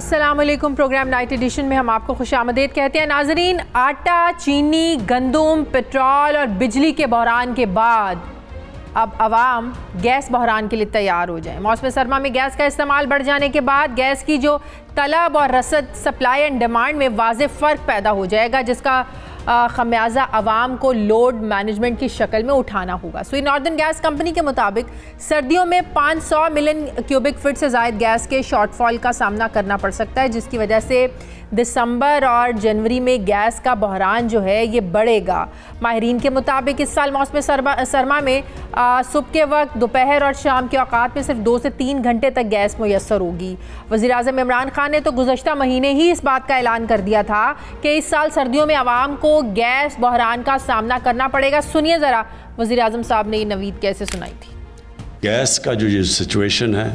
अस्सलामुअलैकुम। Programme night addition में हम आपको खुशामदीद कहते हैं। नाजरीन, आटा, चीनी, गंदम, पेट्रोल और बिजली के बहरान के बाद अब आवाम गैस बहरान के लिए तैयार हो जाए। मौसम सरमा में गैस का इस्तेमाल बढ़ जाने के बाद गैस की जो तलब और रसद, सप्लाई एंड डिमांड में वाज़ेह फ़र्क पैदा हो जाएगा, जिसका खमियाजा आवाम को लोड मैनेजमेंट की शक्ल में उठाना होगा। स्वीडन नॉर्दर्न गैस कंपनी के मुताबिक सर्दियों में 500 मिलियन क्यूबिक फीट से ज़ायद गैस के शॉर्टफॉल का सामना करना पड़ सकता है, जिसकी वजह से दिसंबर और जनवरी में गैस का बहरान जो है ये बढ़ेगा। माहिरीन के मुताबिक इस साल मौसम सरमा में सुबह के वक्त, दोपहर और शाम के औकात में सिर्फ 2 से 3 घंटे तक गैस मुयस्सर होगी। वज़ीर-ए-आज़म इमरान खान ने तो गुज़श्ता महीने ही इस बात का ऐलान कर दिया था कि इस साल सर्दियों में आवाम को गैस बहरान का सामना करना पड़ेगा। सुनिए ज़रा वज़ीर-ए-आज़म साहब ने ये नवीद कैसे सुनाई थी। गैस का जो ये सिचुएशन है,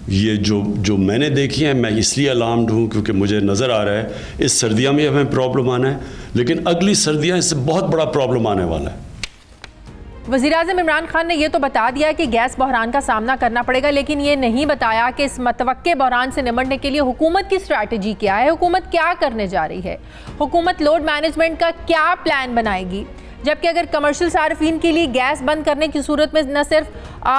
ये जो मैंने देखी है, मैं इसलिए अलार्म्ड हूँ क्योंकि मुझे नज़र आ रहा है इस सर्दियाँ में हमें प्रॉब्लम आना है, लेकिन अगली सर्दियाँ इससे बहुत बड़ा प्रॉब्लम आने वाला है। वज़ीर-ए-आज़म इमरान खान ने यह तो बता दिया कि गैस बहरान का सामना करना पड़ेगा, लेकिन ये नहीं बताया कि इस मतवक्के बहरान से निपटने के लिए हुकूमत की स्ट्रैटेजी क्या है, हुकूमत क्या करने जा रही है, हुकूमत लोड मैनेजमेंट का क्या प्लान बनाएगी। जबकि अगर कमर्शियल सार्फिन के लिए गैस बंद करने की सूरत में न सिर्फ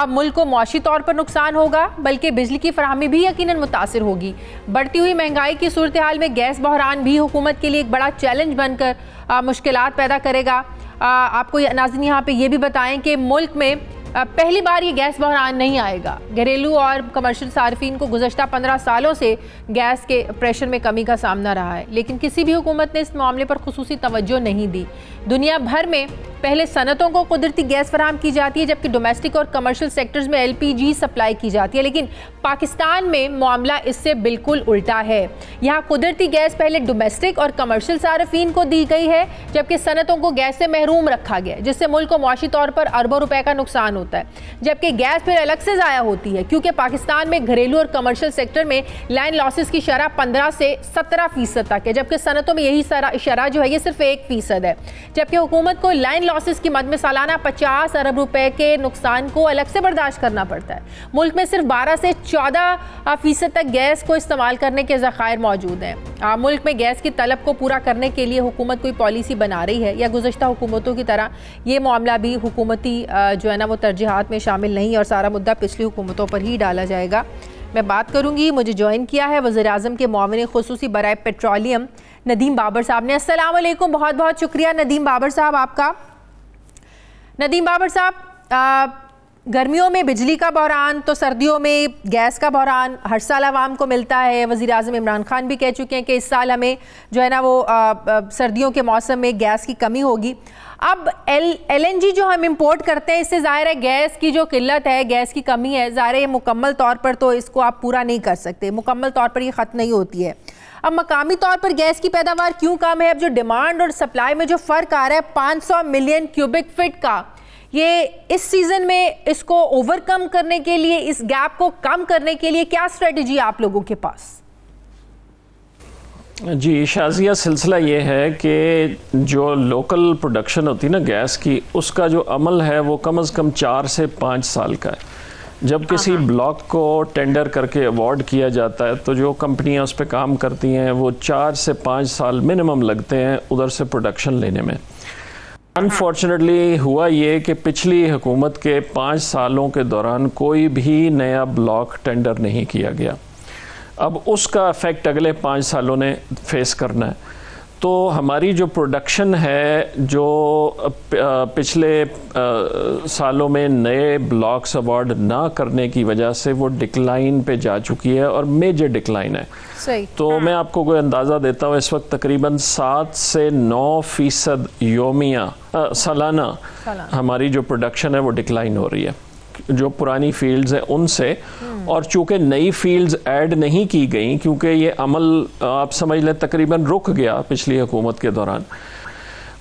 मुल्क को मौशी तौर पर नुकसान होगा, बल्कि बिजली की फराहमी भी यकीनन मुतासिर होगी। बढ़ती हुई महंगाई की सूरत हाल में गैस बहरान भी हुकूमत के लिए एक बड़ा चैलेंज बनकर मुश्किलात पैदा करेगा। आपको नाज़रीन यहाँ पे ये भी बताएं कि मुल्क में पहली बार ये गैस बहरान नहीं आएगा। घरेलू और कमर्शियल सार्फिन को गुज़श्ता 15 सालों से गैस के प्रेशर में कमी का सामना रहा है, लेकिन किसी भी हुकूमत ने इस मामले पर खुसूसी तवज्जो नहीं दी। दुनिया भर में पहले सनतों को कुदरती गैस फराहम की जाती है, जबकि डोमेस्टिक और कमर्शियल सेक्टर्स में LPG सप्लाई की जाती है, लेकिन पाकिस्तान में मामला इससे बिल्कुल उल्टा है। यहाँ कुदरती गैस पहले डोमेस्टिक और कमर्शियल सार्फिन को दी गई है, जबकि सनतों को गैस से महरूम रखा गया, जिससे मुल्क को मौशी तौर पर अरबों रुपए का नुकसान होता है। जबकि गैस फिर अलग से ज़ाया होती है, क्योंकि पाकिस्तान में घरेलू और कमर्शियल सेक्टर में लाइन लॉसेस की शरह 15 से 17% तक है, जबकि सनतों में यही शरह जो है ये सिर्फ 1% है। जबकि हुकूमत को लाइन लॉसेस की मद में सालाना 50 अरब रुपए के नुकसान को अलग से बर्दाश्त करना पड़ता है। मुल्क में सिर्फ 12 से 14% तक गैस को इस्तेमाल करने के ज़खायर मौजूद हैं। मुल्क में गैस की तलब को पूरा करने के लिए हुकूमत कोई पॉलिसी बना रही है, या गुज़श्ता हुकूमतों की तरह ये मामला भी हुकूमती जो है ना वो तरजीहात में शामिल नहीं, और सारा मुद्दा पिछली हुकूमतों पर ही डाला जाएगा। मैं बात करूंगी, मुझे ज्वाइन किया है वज़ीर-ए-आज़म के मुआविन खुसूसी बराए पेट्रोलियम नदीम बाबर साहब ने। अस्सलाम वालेकुम, बहुत बहुत शुक्रिया नदीम बाबर साहब आपका। नदीम बाबर साहब, गर्मियों में बिजली का बहरान तो सर्दियों में गैस का बहरान हर साल आवाम को मिलता है। वज़ीर-ए-आज़म इमरान खान भी कह चुके हैं कि इस साल हमें जो है ना वो सर्दियों के मौसम में गैस की कमी होगी। अब LNG जो हम इंपोर्ट करते हैं, इससे ज़ाहिर है गैस की जो किल्लत है, गैस की कमी है, ज़ाहिर है मुकम्मल तौर पर तो इसको आप पूरा नहीं कर सकते, मुकम्मल तौर पर ये ख़त्म नहीं होती है। अब मकामी तौर पर गैस की पैदावार क्यों कम है? अब जो डिमांड और सप्लाई में जो फ़र्क आ रहा है 500 मिलियन क्यूबिक फीट का, ये इस सीज़न में इसको ओवरकम करने के लिए, इस गैप को कम करने के लिए क्या स्ट्रेटजी आप लोगों के पास? जी शाजिया, सिलसिला ये है कि जो लोकल प्रोडक्शन होती है ना गैस की, उसका जो अमल है वो कम से कम 4 से 5 साल का है। जब किसी ब्लॉक को टेंडर करके अवार्ड किया जाता है तो जो कंपनियां उस पर काम करती हैं वो 4 से 5 साल मिनिमम लगते हैं उधर से प्रोडक्शन लेने में। अनफॉर्चुनेटली हुआ ये कि पिछली हुकूमत के 5 सालों के दौरान कोई भी नया ब्लॉक टेंडर नहीं किया गया। अब उसका इफ़ेक्ट अगले 5 सालों ने फेस करना है। तो हमारी जो प्रोडक्शन है, जो पिछले सालों में नए ब्लॉक्स अवार्ड ना करने की वजह से वो डिक्लाइन पे जा चुकी है, और मेजर डिक्लाइन है। सही। तो मैं आपको कोई अंदाज़ा देता हूँ, इस वक्त तकरीबन 7 से 9% योमिया सालाना हमारी जो प्रोडक्शन है वो डिक्लाइन हो रही है, जो पुरानी फील्ड्स हैं उनसे। और चूंकि नई फील्ड्स ऐड नहीं की गई, क्योंकि ये अमल आप समझ लें तकरीबन रुक गया पिछली हुकूमत के दौरान।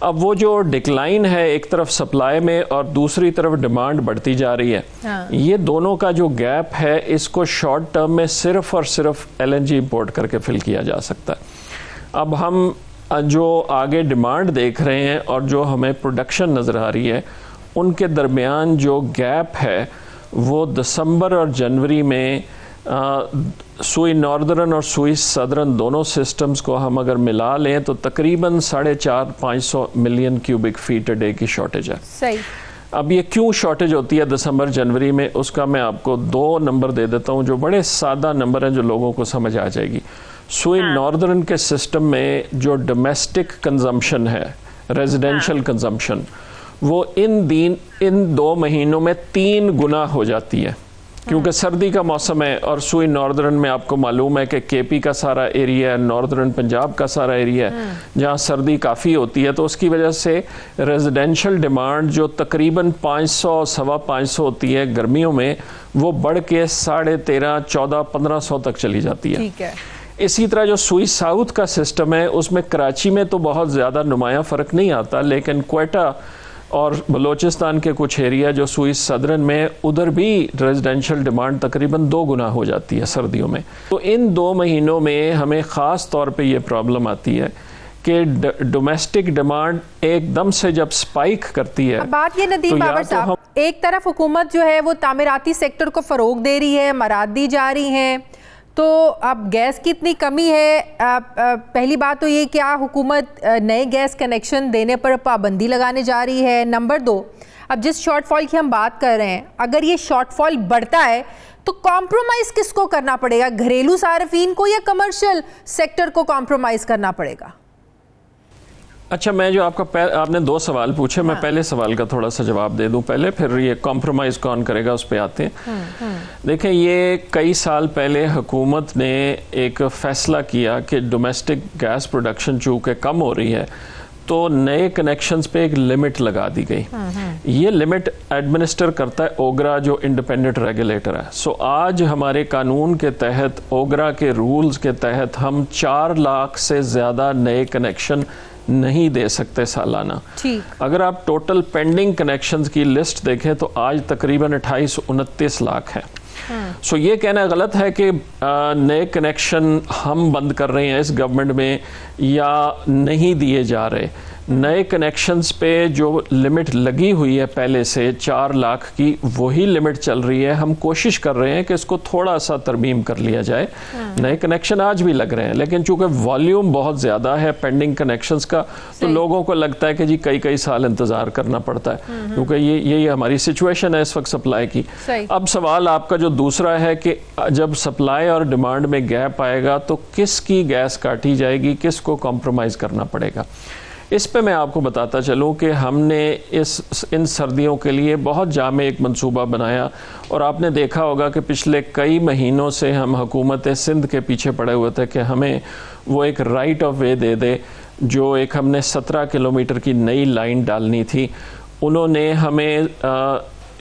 अब वो जो डिक्लाइन है एक तरफ सप्लाई में और दूसरी तरफ डिमांड बढ़ती जा रही है, ये दोनों का जो गैप है इसको शॉर्ट टर्म में सिर्फ और सिर्फ LNG इंपोर्ट करके फिल किया जा सकता है। अब हम जो आगे डिमांड देख रहे हैं और जो हमें प्रोडक्शन नज़र आ रही है, उनके दरमियान जो गैप है वो दिसंबर और जनवरी में सुई नॉर्दर्न और सुई सदर्न दोनों सिस्टम्स को हम अगर मिला लें तो तकरीबन 450-500 million cubic feet a day की शॉर्टेज है। सही। अब ये क्यों शॉर्टेज होती है दिसंबर जनवरी में, उसका मैं आपको 2 नंबर दे देता हूँ जो बड़े सादा नंबर हैं जो लोगों को समझ आ जाएगी। सुई नॉर्दर्न के सिस्टम में जो डोमेस्टिक कंजम्पशन है, रेजिडेंशियल कंजम्पशन, वो इन 2 महीनों में 3 गुना हो जाती है, क्योंकि सर्दी का मौसम है। और सुई नॉर्दर्न में आपको मालूम है कि केपी का सारा एरिया है, नॉर्दर्न पंजाब का सारा एरिया है जहाँ सर्दी काफ़ी होती है, तो उसकी वजह से रेजिडेंशियल डिमांड जो तकरीबन 500-525 होती है गर्मियों में, वो बढ़ के 13,500, 14,000, 1,500 तक चली जाती है। ठीक है। इसी तरह जो सुई साउथ का सिस्टम है उसमें कराची में तो बहुत ज़्यादा नुमाया फ़र्क नहीं आता, लेकिन क्वेटा और बलोचिस्तान के कुछ एरिया जो सुई सदरन में, उधर भी रेजिडेंशियल डिमांड तकरीबन 2 गुना हो जाती है सर्दियों में। तो इन 2 महीनों में हमें ख़ास तौर पे ये प्रॉब्लम आती है कि डोमेस्टिक डिमांड एकदम से जब स्पाइक करती है। अब बात ये नदीम बाबर साहब, एक तरफ हुकूमत जो है वो तामीराती सेक्टर को फ़रोग दे रही है, मराद दी जा रही हैं, तो अब गैस की इतनी कमी है, पहली बात तो ये क्या हुकूमत नए गैस कनेक्शन देने पर पाबंदी लगाने जा रही है? नंबर 2, अब जिस शॉर्टफॉल की हम बात कर रहे हैं, अगर ये शॉर्टफॉल बढ़ता है तो कॉम्प्रोमाइज़ किसको करना पड़ेगा, घरेलू सार्फिन को या कमर्शियल सेक्टर को कॉम्प्रोमाइज़ करना पड़ेगा? अच्छा, मैं जो आपने 2 सवाल पूछे, मैं पहले सवाल का थोड़ा सा जवाब दे दूं पहले, फिर ये कॉम्प्रोमाइज़ कौन करेगा उस पे आते हैं। देखें, ये कई साल पहले हुकूमत ने एक फ़ैसला किया कि डोमेस्टिक गैस प्रोडक्शन चूँकि कम हो रही है तो नए कनेक्शंस पे एक लिमिट लगा दी गई। ये लिमिट एडमिनिस्टर करता है ओगरा, जो इंडिपेंडेंट रेगुलेटर है। सो आज हमारे कानून के तहत, ओगरा के रूल्स के तहत, हम 4 लाख से ज़्यादा नए कनेक्शन नहीं दे सकते सालाना। ठीक। अगर आप टोटल पेंडिंग कनेक्शंस की लिस्ट देखें तो आज तकरीबन 28-29 लाख है। सो ये कहना गलत है कि नए कनेक्शन हम बंद कर रहे हैं इस गवर्नमेंट में या नहीं दिए जा रहे। नए कनेक्शंस पे जो लिमिट लगी हुई है पहले से 4 लाख की, वही लिमिट चल रही है। हम कोशिश कर रहे हैं कि इसको थोड़ा सा तरमीम कर लिया जाए। नए कनेक्शन आज भी लग रहे हैं, लेकिन चूंकि वॉल्यूम बहुत ज़्यादा है पेंडिंग कनेक्शंस का, तो लोगों को लगता है कि जी कई साल इंतज़ार करना पड़ता है, क्योंकि ये हमारी सिचुएशन है इस वक्त सप्लाई की। अब सवाल आपका जो दूसरा है कि जब सप्लाई और डिमांड में गैप आएगा तो किसकी गैस काटी जाएगी, किसको कॉम्प्रोमाइज़ करना पड़ेगा। इस पे मैं आपको बताता चलूँ कि हमने इन सर्दियों के लिए बहुत जामे एक मंसूबा बनाया, और आपने देखा होगा कि पिछले कई महीनों से हम हुकूमत सिंध के पीछे पड़े हुए थे कि हमें वो एक राइट ऑफ वे दे दे। जो एक हमने 17 किलोमीटर की नई लाइन डालनी थी, उन्होंने हमें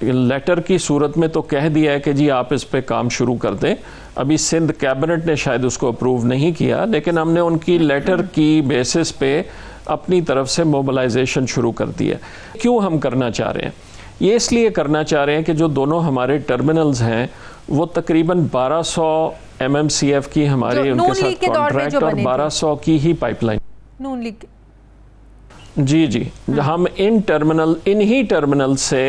लेटर की सूरत में तो कह दिया है कि जी आप इस पे काम शुरू कर दें। अभी सिंध कैबिनेट ने शायद उसको अप्रूव नहीं किया, लेकिन हमने उनकी लेटर की बेसिस पे अपनी तरफ से मोबिलाइजेशन शुरू कर दी है। क्यों हम करना चाह रहे हैं? ये इसलिए करना चाह रहे हैं कि जो दोनों हमारे टर्मिनल्स हैं वो तकरीबन 1200 MMCF की हमारे उनके साथ कॉन्ट्रैक्ट और 1200 की ही पाइपलाइन। नून लीग जी हम इन्हीं टर्मिनल से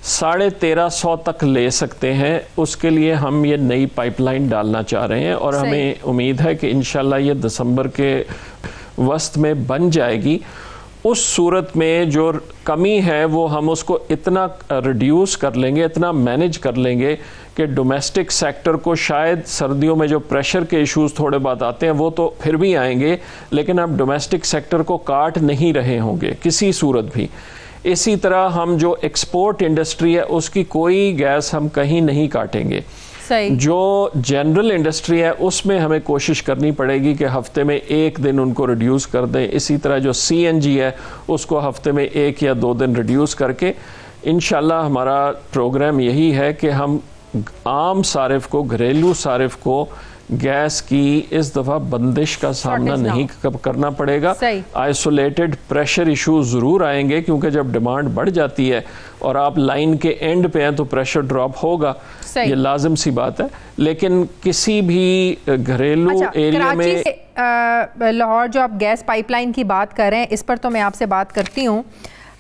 1350 तक ले सकते हैं। उसके लिए हम ये नई पाइपलाइन डालना चाह रहे हैं, और हमें उम्मीद है कि इंशाल्लाह ये दिसंबर के वस्त में बन जाएगी। उस सूरत में जो कमी है वो हम उसको इतना रिड्यूस कर लेंगे, इतना मैनेज कर लेंगे कि डोमेस्टिक सेक्टर को शायद सर्दियों में जो प्रेशर के इश्यूज थोड़े बहुत आते हैं वो तो फिर भी आएंगे, लेकिन अब डोमेस्टिक सेक्टर को काट नहीं रहे होंगे किसी सूरत भी। इसी तरह हम जो एक्सपोर्ट इंडस्ट्री है उसकी कोई गैस हम कहीं नहीं काटेंगे। जो जनरल इंडस्ट्री है उसमें हमें कोशिश करनी पड़ेगी कि हफ्ते में 1 दिन उनको रिड्यूस कर दें। इसी तरह जो CNG है उसको हफ्ते में 1 या 2 दिन रिड्यूस करके, इंशाल्लाह हमारा प्रोग्राम यही है कि हम आम सारिफ को, घरेलू सारिफ को गैस की इस दफ़ा बंदिश का सामना नहीं करना पड़ेगा। आइसोलेटेड प्रेशर इशूज ज़रूर आएंगे, क्योंकि जब डिमांड बढ़ जाती है और आप लाइन के एंड पे हैं तो प्रेशर ड्रॉप होगा, ये लाजिम सी बात है। लेकिन किसी भी घरेलू एरिया में लाहौर जो आप गैस पाइपलाइन की बात कर रहे हैं, इस पर तो मैं आपसे बात करती हूँ।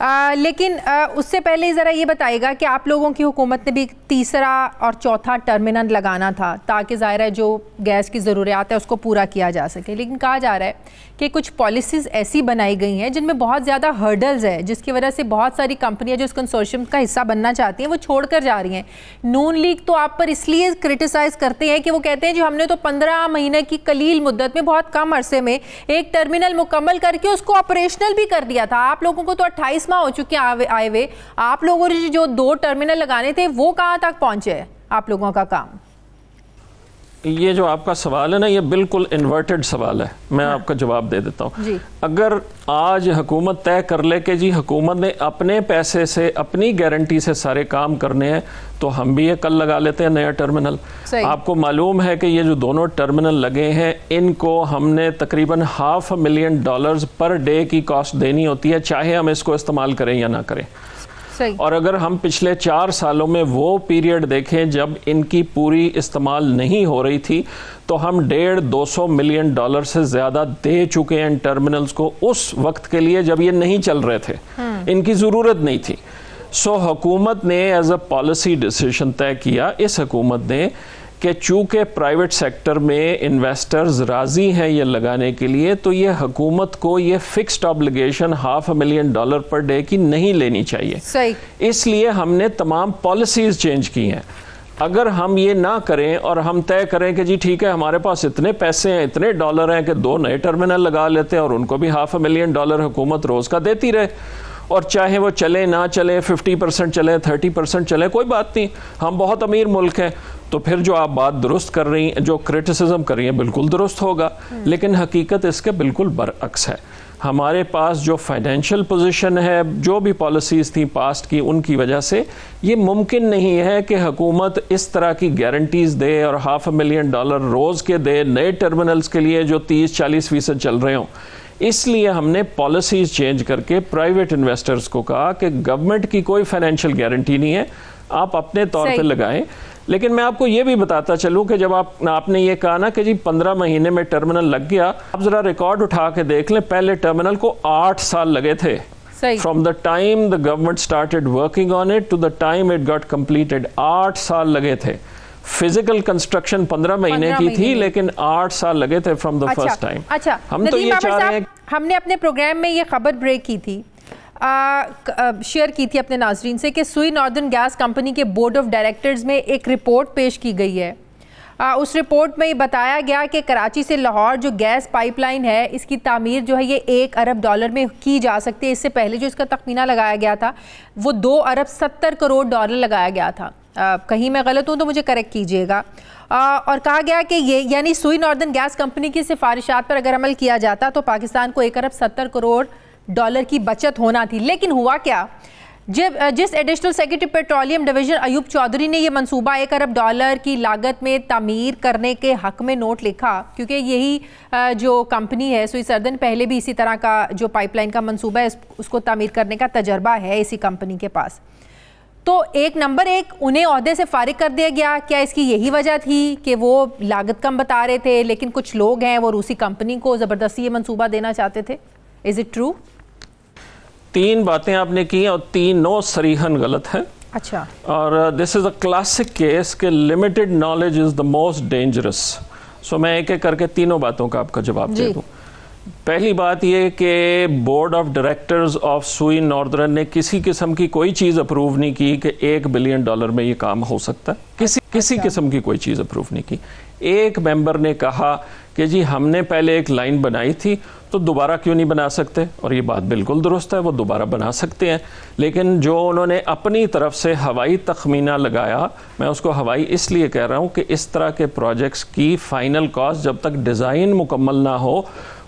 लेकिन उससे पहले ज़रा ये बताइएगा कि आप लोगों की हुकूमत ने भी तीसरा और चौथा टर्मिनल लगाना था ताकि ज़ाहिर है जो गैस की ज़रूरियात है उसको पूरा किया जा सके, लेकिन कहा जा रहा है कि कुछ पॉलिसीज़ ऐसी बनाई गई हैं जिनमें बहुत ज़्यादा हर्डल्स है, जिसकी वजह से बहुत सारी कंपनियां जो इस कंसोर्शियम का हिस्सा बनना चाहती हैं वो छोड़ कर जा रही हैं। नून लीग तो आप पर इसलिए क्रिटिसाइज़ करते हैं कि वो कहते हैं जो हमने तो 15 महीने की कलील मुद्दत में, बहुत कम अरसे में एक टर्मिनल मुकम्मल करके उसको ऑपरेशनल भी कर दिया था। आप लोगों को तो 28 माह हो चुके हैं आए हुए, आप लोगों ने जो 2 टर्मिनल लगाने थे वो कहाँ तक पहुंचे है आप लोगों का काम? ये जो आपका सवाल है ना, ये बिल्कुल इन्वर्टेड सवाल है। मैं आपका जवाब दे देता हूँ। अगर आज हुकूमत तय कर ले कि जी हुकूमत ने अपने पैसे से, अपनी गारंटी से सारे काम करने हैं, तो हम भी ये कल लगा लेते हैं नया टर्मिनल। आपको मालूम है कि ये जो दोनों टर्मिनल लगे हैं इनको हमने तकरीबन $500,000 पर डे की कॉस्ट देनी होती है, चाहे हम इसको इस्तेमाल करें या ना करें। और अगर हम पिछले 4 सालों में वो पीरियड देखें जब इनकी पूरी इस्तेमाल नहीं हो रही थी, तो हम $150-200 मिलियन से ज़्यादा दे चुके हैं इन टर्मिनल्स को उस वक्त के लिए जब ये नहीं चल रहे थे, इनकी ज़रूरत नहीं थी। सो हुकूमत ने एज अ पॉलिसी डिसीजन तय किया, इस हुकूमत ने, कि चूँकि प्राइवेट सेक्टर में इन्वेस्टर्स राज़ी हैं ये लगाने के लिए, तो ये हुकूमत को ये फिक्स्ड ऑब्लिगेशन $500,000 पर डे की नहीं लेनी चाहिए। सही। इसलिए हमने तमाम पॉलिसीज़ चेंज की हैं। अगर हम ये ना करें और हम तय करें कि जी ठीक है हमारे पास इतने पैसे हैं, इतने डॉलर हैं कि 2 नए टर्मिनल लगा लेते हैं और उनको भी $500,000 हुकूमत रोज़ का देती रहे, और चाहे वो चले ना चले, 50% चले, 30% चले, कोई बात नहीं, हम बहुत अमीर मुल्क हैं, तो फिर जो आप बात दुरुस्त कर रही हैं, जो क्रिटिसिज्म कर रही हैं, बिल्कुल दुरुस्त होगा। लेकिन हकीकत इसके बिल्कुल बरअक्स है। हमारे पास जो फाइनेंशियल पोजीशन है, जो भी पॉलिसीज़ थी पास्ट की, उनकी वजह से ये मुमकिन नहीं है कि हुकूमत इस तरह की गारंटीज़ दे और $500,000 रोज़ के दे नए टर्मिनल्स के लिए जो 30-40% चल रहे हों। इसलिए हमने पॉलिसीज़ चेंज करके प्राइवेट इन्वेस्टर्स को कहा कि गवर्नमेंट की कोई फाइनेंशियल गारंटी नहीं है, आप अपने तौर पे लगाएं। लेकिन मैं आपको ये भी बताता चलूं कि जब आपने ये कहा ना कि जी 15 महीने में टर्मिनल लग गया, आप जरा रिकॉर्ड उठा के देख लें, पहले टर्मिनल को 8 साल लगे थे। From the time the government started working on it to the time it got completed, 8 साल लगे थे। फिजिकल कंस्ट्रक्शन 15 महीने की थी, लेकिन 8 साल लगे थे फ्रॉम द फर्स्ट टाइम। अच्छा, हम तो ये चाह रहे हैं, हमने अपने प्रोग्राम में ये खबर ब्रेक की थी, शेयर की थी अपने नाजरीन से, कि सुई नॉर्दर्न गैस कंपनी के बोर्ड ऑफ डायरेक्टर्स में एक रिपोर्ट पेश की गई है। उस रिपोर्ट में बताया गया कि कराची से लाहौर जो गैस पाइपलाइन है, इसकी तामीर जो है ये $1 अरब में की जा सकती है। इससे पहले जो इसका तखमीना लगाया गया था वो $2 अरब 70 करोड़ लगाया गया था। कहीं मैं गलत हूँ तो मुझे करेक्ट कीजिएगा। और कहा गया कि ये यानी सुई नॉर्दर्न गैस कंपनी की सिफारिशात पर अगर अमल किया जाता तो पाकिस्तान को $1 अरब 70 करोड़ की बचत होना थी। लेकिन हुआ क्या, जब जिस additional secretary petroleum division Ayub Chaudhry ने यह मंसूबा $1 अरब की लागत में तामीर करने के हक में नोट लिखा, क्योंकि यही जो कंपनी है सुई सर्दन, पहले भी इसी तरह का जो पाइपलाइन का मंसूबा है उसको तामीर करने का तजर्बा है इसी कंपनी के पास, तो 1 नंबर 1 उन्हें ओहदे से फारिग कर दिया गया। क्या इसकी यही वजह थी कि वो लागत कम बता रहे थे, लेकिन कुछ लोग हैं वो रूसी कंपनी को ज़बरदस्ती ये मंसूबा देना चाहते थे? Is it true? 3 बातें आपने की और तीनों सरीहन गलत हैं। अच्छा। और this is a classic case कि limited knowledge is the most dangerous. So मैं एक एक करके तीनों बातों का आपका जवाब दे दूँ। पहली बात यह कि बोर्ड ऑफ डायरेक्टर्स ऑफ सुई नॉर्दर्न ने किसी किस्म की कोई चीज़ अप्रूव नहीं की कि $1 बिलियन में ये काम हो सकता है। किसी किस्म की कोई चीज़ अप्रूव नहीं की। एक मेंबर ने कहा कि जी हमने पहले एक लाइन बनाई थी तो दोबारा क्यों नहीं बना सकते, और ये बात बिल्कुल दुरुस्त है, वो दोबारा बना सकते हैं। लेकिन जो उन्होंने अपनी तरफ से हवाई तखमीना लगाया, मैं उसको हवाई इसलिए कह रहा हूँ कि इस तरह के प्रोजेक्ट्स की फ़ाइनल कॉस्ट जब तक डिज़ाइन मुकम्मल ना हो,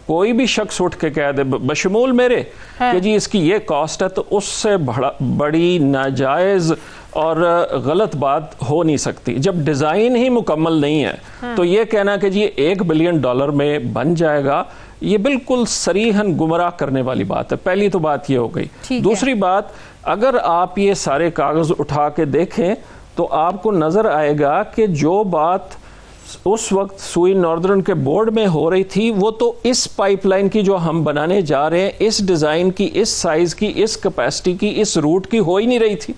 कोई भी शख्स उठ के कह दे बशमूल मेरे कि जी इसकी ये कॉस्ट है, तो उससे बड़ी नाजायज़ और गलत बात हो नहीं सकती। जब डिज़ाइन ही मुकम्मल नहीं है तो ये कहना कि जी $1 बिलियन में बन जाएगा, ये बिल्कुल सरीहन गुमराह करने वाली बात है। पहली तो बात ये हो गई। दूसरी बात, अगर आप ये सारे कागज़ उठा के देखें तो आपको नज़र आएगा कि जो बात उस वक्त सुई नॉर्दर्न के बोर्ड में हो रही थी, वो तो इस पाइपलाइन की जो हम बनाने जा रहे हैं, इस डिज़ाइन की, इस साइज़ की, इस कैपेसिटी की, इस रूट की हो ही नहीं रही थी।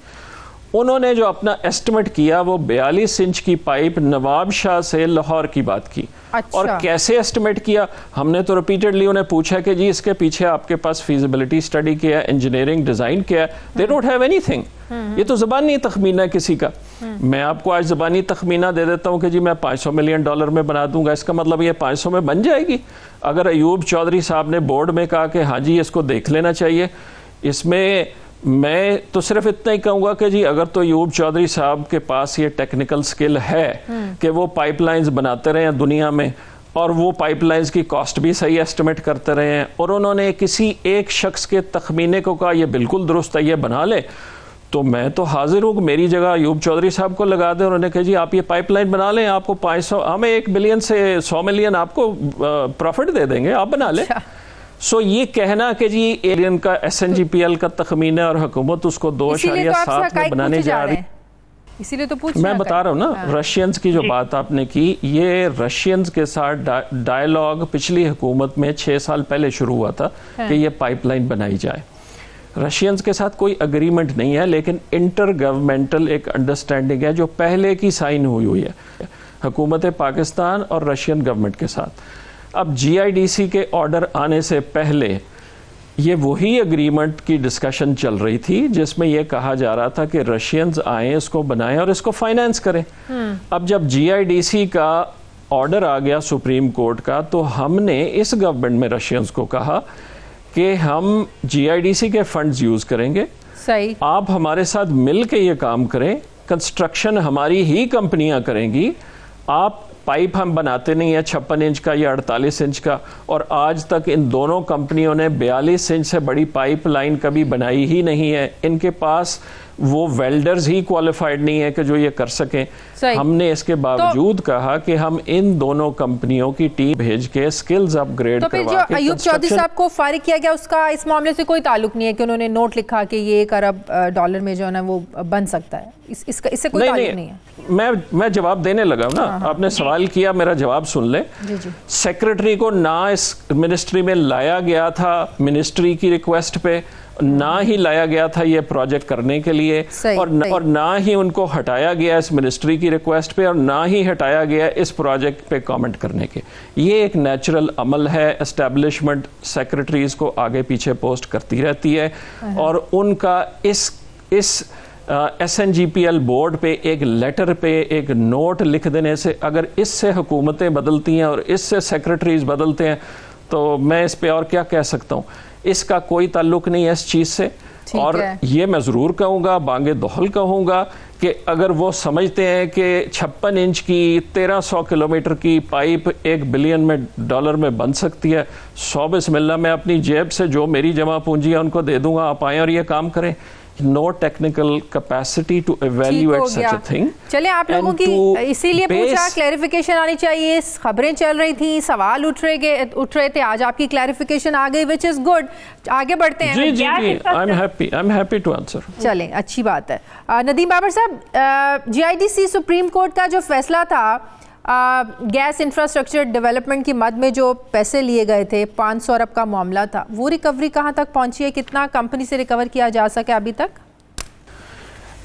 उन्होंने जो अपना एस्टिमेट किया वो 42 इंच की पाइप नवाब शाह से लाहौर की बात की। अच्छा। और कैसे एस्टिमेट किया, हमने तो रिपीटेडली उन्हें पूछा कि जी इसके पीछे आपके पास फीजिबिलिटी स्टडी क्या है, इंजीनियरिंग डिज़ाइन क्या है। They don't have anything. ये तो ज़बानी तखमीना है किसी का। मैं आपको आज ज़बानी तखमीना दे देता हूँ कि जी मैं $500 मिलियन में बना दूंगा, इसका मतलब ये 500 में बन जाएगी। अगर अयूब चौधरी साहब ने बोर्ड में कहा कि हाँ जी इसको देख लेना चाहिए, इसमें मैं तो सिर्फ इतना ही कहूँगा कि जी अगर तो अयूब चौधरी साहब के पास ये टेक्निकल स्किल है कि वो पाइपलाइंस बनाते रहे हैं दुनिया में, और वो पाइपलाइंस की कॉस्ट भी सही एस्टिमेट करते रहे हैं, और उन्होंने किसी एक शख्स के तखमीने को कहा ये बिल्कुल दुरुस्त है, ये बना ले, तो मैं तो हाजिर हूँ कि मेरी जगह अयूब चौधरी साहब को लगा दें। उन्होंने कहा जी आप ये पाइपलाइन बना लें, आपको 500, हमें 1 बिलियन से 100 मिलियन आपको प्रॉफिट दे देंगे, आप बना लें। सो ये कहना कि जी एलियन का SNGPL का तखमीना और हुकूमत उसको 2.7 में बनाने जा रही, इसीलिए तो पूछ मैं बता रहा हूँ ना। रशियंस की जो बात आपने की, ये रशियंस के साथ डायलॉग पिछली हुकूमत में 6 साल पहले शुरू हुआ था कि ये पाइपलाइन बनाई जाए। रशियंस के साथ कोई अग्रीमेंट नहीं है, लेकिन इंटर गवर्नमेंटल एक अंडरस्टैंडिंग है जो पहले की साइन हुई है हुकूमत पाकिस्तान और रशियन गवर्नमेंट के साथ। अब GIDC के ऑर्डर आने से पहले ये वही एग्रीमेंट की डिस्कशन चल रही थी जिसमें यह कहा जा रहा था कि रशियंस आए, इसको बनाएं और इसको फाइनेंस करें। अब जब GIDC का ऑर्डर आ गया सुप्रीम कोर्ट का, तो हमने इस गवर्नमेंट में रशियंस को कहा कि हम GIDC के फंड्स यूज करेंगे, सही, आप हमारे साथ मिल के ये काम करें, कंस्ट्रक्शन हमारी ही कंपनियां करेंगी, आप पाइप हम बनाते नहीं है 56 इंच का या 48 इंच का, और आज तक इन दोनों कंपनियों ने 42 इंच से बड़ी पाइप लाइन कभी बनाई ही नहीं है। इनके पास वो वेल्डर्स ही क्वालिफाइड नहीं है कि जो ये कर सकें। हमने इसके बावजूद कहा कि हम इन दोनों कंपनियों की टीम भेज के स्किल्स अपग्रेड करवा के। अयूब चौधरी साहब को फारिग किया गया, उसका इस मामले से कोई ताल्लुक नहीं है कि उन्होंने नोट लिखा कि ये $1 अरब में जो है ना वो बन सकता है, इससे कोई ताल्लुक नहीं है। मैं जवाब देने लगा ना। आपने सवाल किया, मेरा जवाब सुन ले। सेक्रेटरी को ना इस मिनिस्ट्री में लाया गया था मिनिस्ट्री की रिक्वेस्ट पे, ना ही लाया गया था ये प्रोजेक्ट करने के लिए, और ना ही उनको हटाया गया इस मिनिस्ट्री की रिक्वेस्ट पे, और ना ही हटाया गया इस प्रोजेक्ट पे कमेंट करने के। ये एक नेचुरल अमल है। एस्टेब्लिशमेंट सेक्रेटरीज को आगे पीछे पोस्ट करती रहती है, और उनका इस SNGPL बोर्ड पे एक लेटर पे एक नोट लिख देने से, अगर इससे हुकूमतें बदलती हैं और इससे सेक्रेटरीज बदलते हैं, तो मैं इस पे और क्या कह सकता हूँ। इसका कोई ताल्लुक नहीं है इस चीज़ से। और ये मैं ज़रूर कहूँगा, बांगे दोहल कहूँगा, कि अगर वो समझते हैं कि 56 इंच की 1300 किलोमीटर की पाइप $1 बिलियन में बन सकती है, 100 बिस्मिल्लाह, मैं अपनी जेब से जो मेरी जमा पूंजी है उनको दे दूंगा, आप आएँ और ये काम करें। No technical capacity to evaluate such a thing. चले आप लोगों की इसीलिए पूछा, क्लैरिफिकेशन आनी चाहिए। खबरें चल रही थी, सवाल उठ रहे थे, आज आपकी क्लैरिफिकेशन आ गई, which is good। आगे बढ़ते हैं। जी, I'm happy to answer। चलें, अच्छी बात है। नदीम बाबर साहब, GIDC सुप्रीम कोर्ट का जो फैसला था, गैस इंफ्रास्ट्रक्चर डेवलपमेंट की मद में जो पैसे लिए गए थे, 500 अरब का मामला था, वो रिकवरी कहाँ तक पहुंची है? कितना कंपनी से रिकवर किया जा सके अभी तक?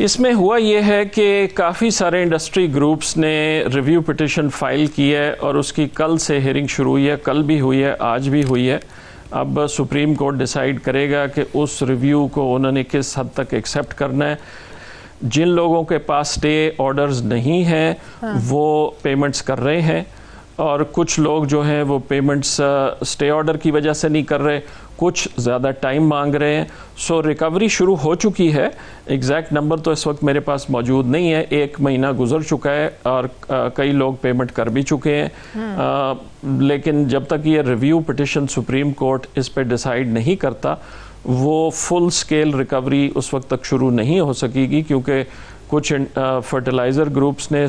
इसमें हुआ ये है कि काफ़ी सारे इंडस्ट्री ग्रुप्स ने रिव्यू पिटिशन फाइल की है, और उसकी कल से हियरिंग शुरू हुई है, कल भी हुई है, आज भी हुई है। अब सुप्रीम कोर्ट डिसाइड करेगा कि उस रिव्यू को उन्होंने किस हद तक एक्सेप्ट करना है। जिन लोगों के पास स्टे ऑर्डर्स नहीं हैं, वो पेमेंट्स कर रहे हैं, और कुछ लोग जो हैं वो पेमेंट्स स्टे ऑर्डर की वजह से नहीं कर रहे, कुछ ज़्यादा टाइम मांग रहे हैं। सो रिकवरी शुरू हो चुकी है। एग्जैक्ट नंबर तो इस वक्त मेरे पास मौजूद नहीं है, 1 महीना गुजर चुका है और कई लोग पेमेंट कर भी चुके हैं। लेकिन जब तक ये रिव्यू पिटिशन सुप्रीम कोर्ट इस पर डिसाइड नहीं करता, वो फुल स्केल रिकवरी उस वक्त तक शुरू नहीं हो सकेगी, क्योंकि कुछ फर्टिलाइज़र ग्रुप्स ने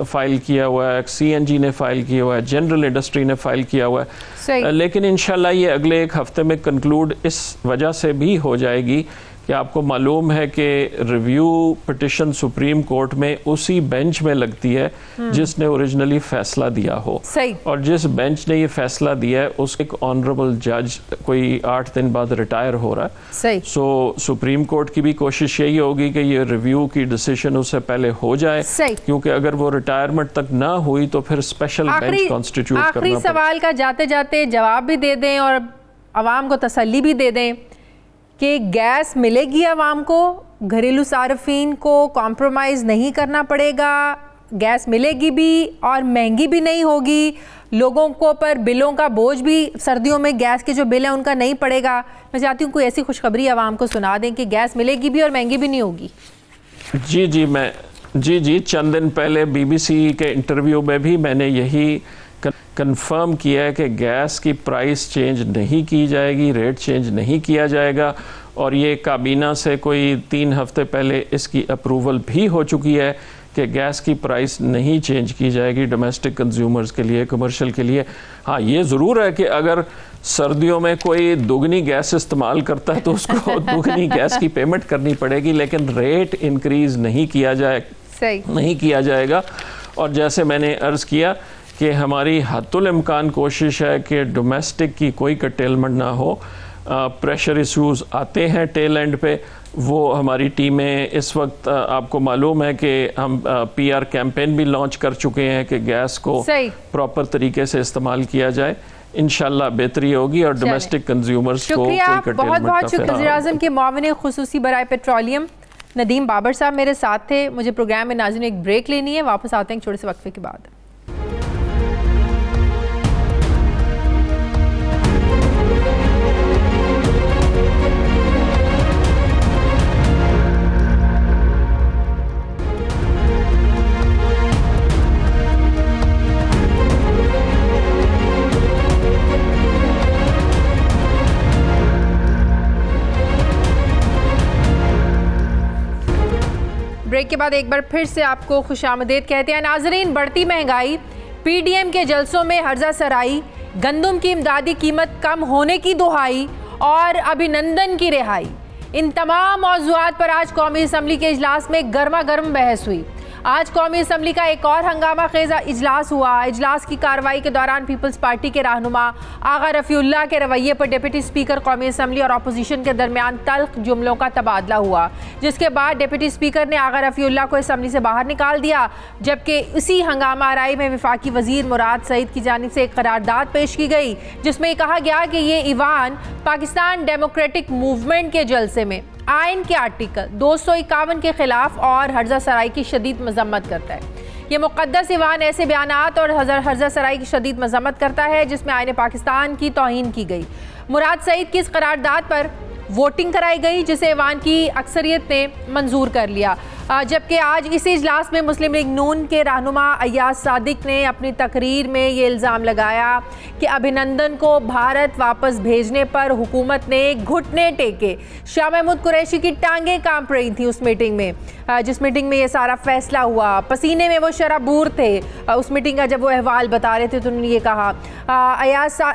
फाइल किया हुआ है, CNG ने फाइल किया हुआ है, जनरल इंडस्ट्री ने फाइल किया हुआ है। लेकिन इंशाल्लाह ये अगले 1 हफ्ते में कंक्लूड इस वजह से भी हो जाएगी कि आपको मालूम है कि रिव्यू पिटिशन सुप्रीम कोर्ट में उसी बेंच में लगती है जिसने ओरिजिनली फैसला दिया हो। सही। और जिस बेंच ने ये फैसला दिया है उसके एक ऑनरेबल जज कोई 8 दिन बाद रिटायर हो रहा है। सही। सो सुप्रीम कोर्ट की भी कोशिश यही होगी कि ये रिव्यू की डिसीजन उससे पहले हो जाए। सही। क्योंकि अगर वो रिटायरमेंट तक ना हुई तो फिर स्पेशल बेंच कॉन्स्टिट्यूट करना पड़ेगा। आखिरी सवाल का जाते जाते जवाब भी दे दें और आवाम को तसल्ली भी दे दें कि गैस मिलेगी आवाम को, घरेलू सार्फिन को कॉम्प्रोमाइज़ नहीं करना पड़ेगा, गैस मिलेगी भी और महंगी भी नहीं होगी, लोगों को पर बिलों का बोझ भी सर्दियों में गैस के जो बिल है उनका नहीं पड़ेगा। मैं चाहती हूँ कोई ऐसी खुशखबरी आवाम को सुना दें कि गैस मिलेगी भी और महंगी भी नहीं होगी। जी चंद दिन पहले BBC के इंटरव्यू में भी मैंने यही कंफर्म किया है कि गैस की प्राइस चेंज नहीं की जाएगी, रेट चेंज नहीं किया जाएगा। और ये काबीना से कोई 3 हफ्ते पहले इसकी अप्रूवल भी हो चुकी है कि गैस की प्राइस नहीं चेंज की जाएगी डोमेस्टिक कंज्यूमर्स के लिए, कमर्शियल के लिए। हाँ, ये ज़रूर है कि अगर सर्दियों में कोई दुगनी गैस इस्तेमाल करता है तो उसको दुगनी गैस की पेमेंट करनी पड़ेगी, लेकिन रेट इंक्रीज नहीं किया जाएगा। और जैसे मैंने अर्ज़ किया कि हमारी हद्दुल इम्कान कोशिश है कि डोमेस्टिक की कोई कटेलमेंट ना हो। प्रेशर इश्यूज़ आते हैं टेल एंड पे, वो हमारी टीमें इस वक्त आपको मालूम है कि हम PR कैंपेन भी लॉन्च कर चुके हैं कि गैस को प्रॉपर तरीके से इस्तेमाल किया जाए। इंशाल्लाह बेहतरी होगी और डोमेस्टिक कंज्यूमर्स को कोई कटेलमेंट का शुक्रिया। वज़ीर-ए-आज़म के मुआविन खुसूसी बराए पेट्रोलियम नदीम बाबर साहब मेरे साथ थे। मुझे प्रोग्राम में नाज़रीन एक ब्रेक लेनी है, वापस आते हैं छोटे से वक्फे के बाद। ब्रेक के बाद एक बार फिर से आपको खुशामदीद कहते हैं। नाजरीन, बढ़ती महंगाई, PDM के जलसों में हर्जा सराई, गंदम की इमदादी कीमत कम होने की दुहाई और अभिनंदन की रिहाई, इन तमाम मौज़ूआत पर आज कौमी असम्बली के इजलास में गर्मा गर्म बहस हुई। आज कौमी असम्बली का एक और हंगामा खेज़ इजलास हुआ। इजलास की कार्रवाई के दौरान पीपल्स पार्टी के रहनुमा आगा रफ़ीउल्लाह के रवैये पर डिप्टी स्पीकर कौमी असम्बली और अपोजिशन के दरमियान तल्ख जुमलों का तबादला हुआ, जिसके बाद डिप्टी स्पीकर ने आगा रफ़ीउल्लाह को असम्बली से बाहर निकाल दिया। जबकि इसी हंगामा आराई में वफाकी वज़ीर मुराद सईद की जानिब से एक करारदाद पेश की गई, जिसमें कहा गया कि ये ईवान पाकिस्तान डेमोक्रेटिक मूवमेंट के जलसे में आइन के आर्टिकल 251 के खिलाफ और हर्जा सराई की शदीद मजम्मत करता है। ये मुक़द्दस ईवान ऐसे बयानात और हर्जा सराई की शदीद मजम्मत करता है जिसमें आइन पाकिस्तान की तौहीन की गई। मुराद सईद की इस करारदाद पर वोटिंग कराई गई, जिसे ईवान की अक्सरियत ने मंजूर कर लिया। जबकि आज इसी इजलास में मुस्लिम लीग नून के रहनुमा अयाज सादिक ने अपनी तकरीर में ये इल्ज़ाम लगाया कि अभिनंदन को भारत वापस भेजने पर हुकूमत ने घुटने टेके। शाह महमूद कुरैशी की टांगें कांप रही थी उस मीटिंग में, जिस मीटिंग में ये सारा फैसला हुआ। पसीने में वो शराबूर थे उस मीटिंग का जब वो अहवाल बता रहे थे तो उन्होंने ये कहा।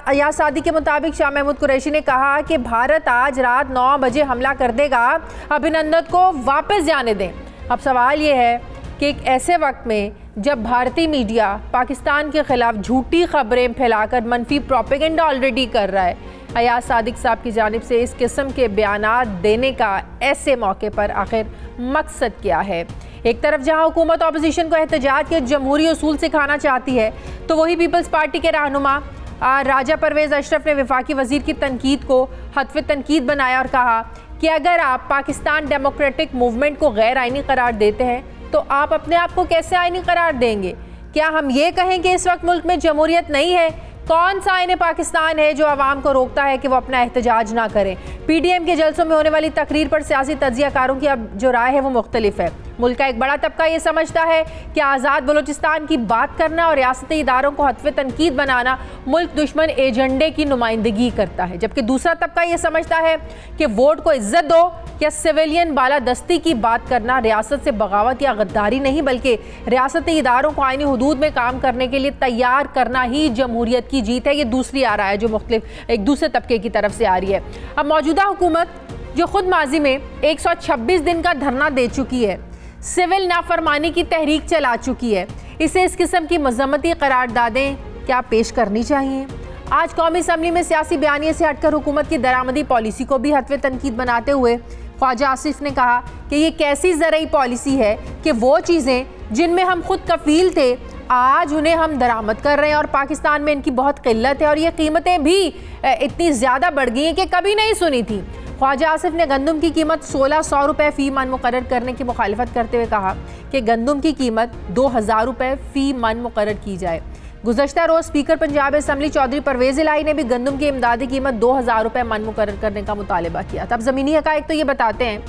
अयाज सादिक के मुताबिक शाह महमूद कुरैशी ने कहा कि भारत आज रात 9 बजे हमला कर देगा, अभिनंदन को वापस जाने दें। अब सवाल ये है कि एक ऐसे वक्त में जब भारतीय मीडिया पाकिस्तान के खिलाफ झूठी खबरें फैलाकर मनफी प्रोपेगेंडा ऑलरेडी कर रहा है, अयाज सादिक साहब की जानिब से इस किस्म के बयानात देने का ऐसे मौके पर आखिर मकसद क्या है? एक तरफ जहां हुकूमत अपोजिशन को एहतजाज के जमहूरी उसूल सिखाना चाहती है, तो वही पीपल्स पार्टी के रहनुमा राजा परवेज़ अशरफ ने वफाकी वज़ीर की तनकीद को हत्वे तनकीद बनाया और कहा कि अगर आप पाकिस्तान डेमोक्रेटिक मूवमेंट को गैर आइनी करार देते हैं तो आप अपने आप को कैसे आइनी करार देंगे? क्या हम ये कहें कि इस वक्त मुल्क में जमहूरियत नहीं है? कौन सा आईने पाकिस्तान है जो आवाम को रोकता है कि वो अपना एहतजाज ना करें? PDM के जलसों में होने वाली तकरीर पर सियासी तज्जियाकारों की अब जो राय है वो मुख्तलिफ है। मुल्क का एक बड़ा तबका ये समझता है कि आज़ाद बलूचिस्तान की बात करना और रियासती इदारों को हत्वे तनकीद बनाना मुल्क दुश्मन एजेंडे की नुमाइंदगी करता है, जबकि दूसरा तबका ये समझता है कि वोट को इज्जत दो या सिविलियन बालादस्ती की बात करना रियासत से बगावत या गद्दारी नहीं, बल्कि रियासती इदारों को आईनी हुदूद में काम करने के लिए तैयार करना ही जमहूरियत की जीत है। ये दूसरी आ रहा है जो मुख्तलिफ एक दूसरे तबके की तरफ से आ रही है। अब मौजूदा हुकूमत जो खुद माजी में 126 दिन का धरना दे चुकी है, सिविल नाफरमानी की तहरीक चला चुकी है, इसे इस किस्म की मजम्मती करारदादें क्या पेश करनी चाहिए? आज कौमी असम्बली में सियासी बयानिए से हटकर हुकूमत की दरामदी पॉलिसी को भी हत्वे तनकीद बनाते हुए ख्वाजा आसिफ ने कहा कि ये कैसी ज़रई पॉलिसी है कि वो चीज़ें जिनमें हम खुद कफील थे आज उन्हें हम दरामद कर रहे हैं और पाकिस्तान में इनकी बहुत किल्लत है और ये कीमतें भी इतनी ज़्यादा बढ़ गई हैं कि कभी नहीं सुनी थी। ख्वाजा आसिफ ने गंदम की कीमत 1600 रुपये फ़ी मन मुकर्रर करने की मुखालिफत करते हुए कहा कि गंदम की कीमत 2000 रुपये फ़ी मन मुकर्रर की जाए। गुज़श्ता रोज़ स्पीकर पंजाब असम्बली चौधरी परवेज़ इलाही ने भी गंदम की इमदादी कीमत 2000 रुपये मन मुकर्रर करने का मुतालबा किया। तब ज़मीनी हक़ाइक़ तो ये बताते हैं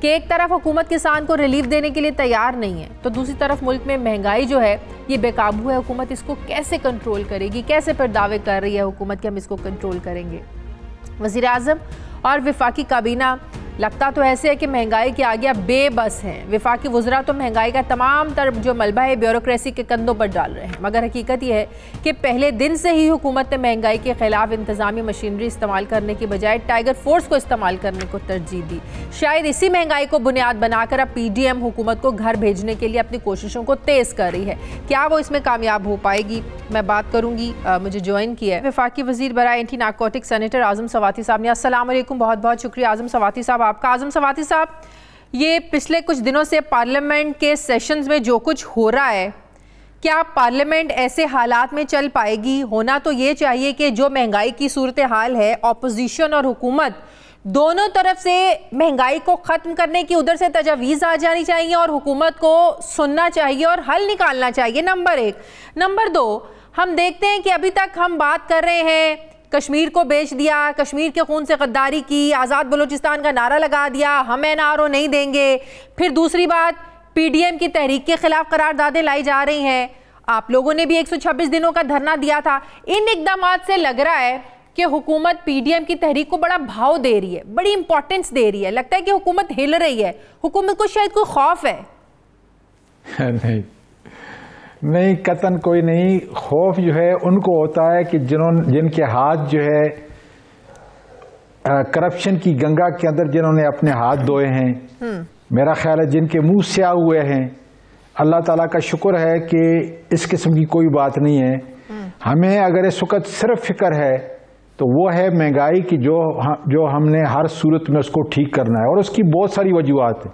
कि एक तरफ हुकूमत किसान को रिलीफ देने के लिए तैयार नहीं है, तो दूसरी तरफ मुल्क में महंगाई जो है ये बेकाबू है। हुकूमत इसको कैसे कंट्रोल करेगी? कैसे फिर दावे कर रही है हुकूमत कि हम इसको कंट्रोल करेंगे? वज़ीर आज़म और वफाकी काबीना लगता तो ऐसे है कि महंगाई के आगे अब बेबस हैं। वफाकी वज़रा तो महंगाई का तमाम तर जो मलबा है ब्यूरोक्रेसी के कंधों पर डाल रहे हैं, मगर हकीकत यह है कि पहले दिन से ही हुकूमत ने महंगाई के खिलाफ इंतज़ामी मशीनरी इस्तेमाल करने की बजाय टाइगर फोर्स को इस्तेमाल करने को तरजीह दी। शायद इसी महंगाई को बुनियाद बनाकर अब PDM हुकूमत को घर भेजने के लिए अपनी कोशिशों को तेज़ कर रही है। क्या वो इसमें कामयाब हो पाएगी? मैं बात करूँगी, मुझे ज्वाइन किया है वफाकी वज़ीर बराए एंटी नारकोटिक सेनेटर आज़म सवाती साहब ने। अस्सलाम वालेकुम, बहुत बहुत शुक्रिया आज़म सवाती साहब आपका। आज़म सवाती साहब, ये पिछले कुछ दिनों से पार्लियामेंट के सेशंस में जो कुछ हो रहा है, क्या पार्लियामेंट ऐसे हालात में चल पाएगी? होना तो ये चाहिए कि जो महंगाई की सूरत हाल है, ऑपोजिशन और हुकूमत दोनों तरफ से महंगाई को ख़त्म करने की उधर से तजावीज़ आ जानी चाहिए और हुकूमत को सुनना चाहिए और हल निकालना चाहिए, नंबर 1। नंबर 2, हम देखते हैं कि अभी तक हम बात कर रहे हैं कश्मीर को बेच दिया, कश्मीर के खून से गद्दारी की, आज़ाद बलूचिस्तान का नारा लगा दिया, हम NRO नहीं देंगे। फिर दूसरी बात, PDM की तहरीक के खिलाफ करारदादें लाई जा रही हैं। आप लोगों ने भी 126 दिनों का धरना दिया था। इन इकदामात से लग रहा है कि हुकूमत PDM की तहरीक को बड़ा भाव दे रही है, बड़ी इंपॉर्टेंस दे रही है। लगता है कि हुकूमत हिल रही है, हुकूमत को शायद कोई खौफ है। नहीं, कतन कोई नहीं। खौफ जो है उनको होता है कि जिनके हाथ जो है करप्शन की गंगा के अंदर जिन्होंने अपने हाथ धोए हैं, मेरा ख्याल है जिनके मुंह स्याह हुए हैं। अल्लाह ताला का शुक्र है कि इस किस्म की कोई बात नहीं है। हमें अगर इस वक्त सिर्फ फिक्र है तो वो है महंगाई की, जो हमने हर सूरत में उसको ठीक करना है और उसकी बहुत सारी वजूहात है।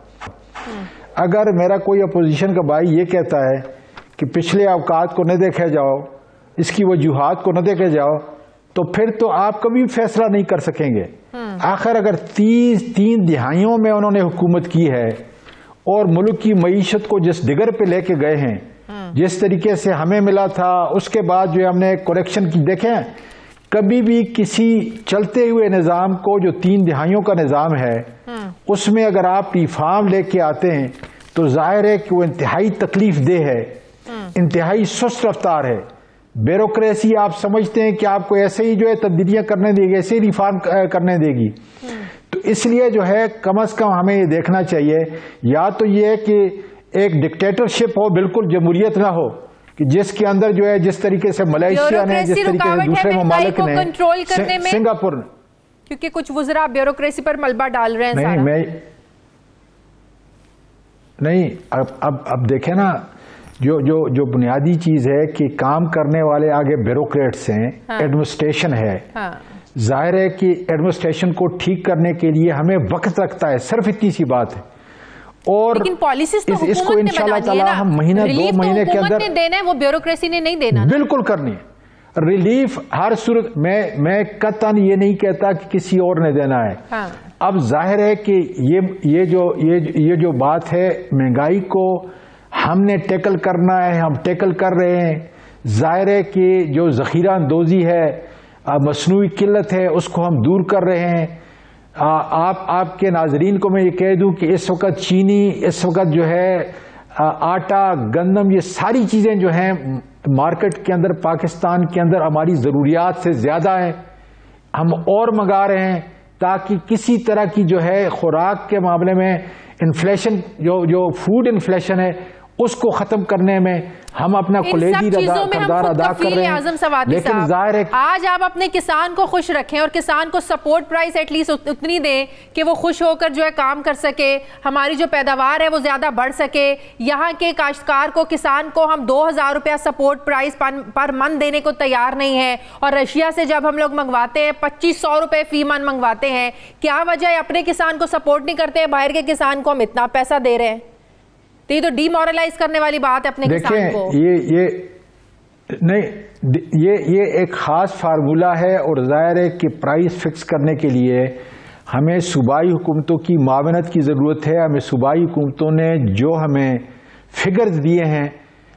अगर मेरा कोई अपोजिशन का भाई ये कहता है कि पिछले औकात को न देखे जाओ, इसकी वजूहात को न देखे जाओ, तो फिर तो आप कभी फैसला नहीं कर सकेंगे। आखिर अगर 3 दिहाइयों में उन्होंने हुकूमत की है और मुल्क की मईशत को जिस दिगर पे लेके गए हैं, जिस तरीके से हमें मिला था, उसके बाद जो हमने करेक्शन की, देखें कभी भी किसी चलते हुए निज़ाम को जो 3 दिहाइयों का निज़ाम है उसमें अगर आप रिफॉर्म लेके आते हैं तो जाहिर है कि वो इंतहाई तकलीफ देह है, इंतहाई सुस्त रफ्तार है। ब्यूरोक्रेसी आप समझते हैं कि आपको ऐसे ही जो है तब्दीलियां करने देगी, ऐसे ही रिफॉर्म करने देगी। तो इसलिए जो है कम से कम हमें ये देखना चाहिए, या तो ये है कि एक डिक्टेटरशिप हो, बिल्कुल जमहूरियत ना हो, कि जिसके अंदर जो है जिस तरीके से मलेशिया ने, जिस तरीके से दूसरे ममालिक ने, सिंगापुर, क्योंकि कुछ वज़रा ब्यूरोक्रेसी पर मलबा डाल रहे हैं। नहीं, अब देखें ना, जो बुनियादी चीज है कि काम करने वाले आगे ब्यूरोक्रेट्स हैं, एडमिनिस्ट्रेशन है। जाहिर है कि एडमिनिस्ट्रेशन को ठीक करने के लिए हमें वक्त लगता है, सिर्फ इतनी सी बात है। और लेकिन पॉलिसीज तो इसको इंशाल्लाह ताला हम महीना 2 महीने के अंदर देना है, वो ब्यूरोक्रेसी ने नहीं देना। बिल्कुल करनी है रिलीफ हर सूरत में। मैं कतन ये नहीं कहता कि किसी और ने देना है। अब जाहिर है कि ये जो बात है, महंगाई को हमने टैकल करना है, हम टैकल कर रहे हैं। जाहिर है कि जो ज़ख़ीरा अंदोज़ी है, मसनूई किल्लत है, उसको हम दूर कर रहे हैं। आपके नाजरीन को मैं ये कह दूं कि इस वक्त चीनी, इस वक्त जो है आटा, गंदम, ये सारी चीज़ें जो हैं मार्केट के अंदर, पाकिस्तान के अंदर हमारी ज़रूरियात से ज़्यादा है। हम और मंगा रहे हैं ताकि किसी तरह की जो है खुराक के मामले में इन्फ्लेशन, जो फूड इन्फ्लेशन है, उसको खत्म करने में हम अपना कलेजी किरदार अदा कर रहे हैं। लेकिन जाहिर है आज आप अपने किसान को खुश रखें और किसान को सपोर्ट प्राइस एटलीस्ट उतनी दें कि वो खुश होकर जो है काम कर सके, हमारी जो पैदावार है वो ज्यादा बढ़ सके। यहाँ के काश्तकार को, किसान को हम 2000 रुपया सपोर्ट प्राइस पर मन देने को तैयार नहीं है, और रशिया से जब हम लोग मंगवाते हैं 2500 रुपए फी मन मंगवाते हैं। क्या वजह है अपने किसान को सपोर्ट नहीं करते हैं, बाहर के किसान को हम इतना पैसा दे रहे हैं? तो ये तो डीमोरलाइज करने वाली बात है अपने किसान को। ये एक खास फार्मूला है, और जाहिर है कि प्राइस फिक्स करने के लिए हमें सूबाई हुकूमतों की मावनत की ज़रूरत है। हमें सूबाई हुकूमतों ने जो हमें फिगर्स दिए हैं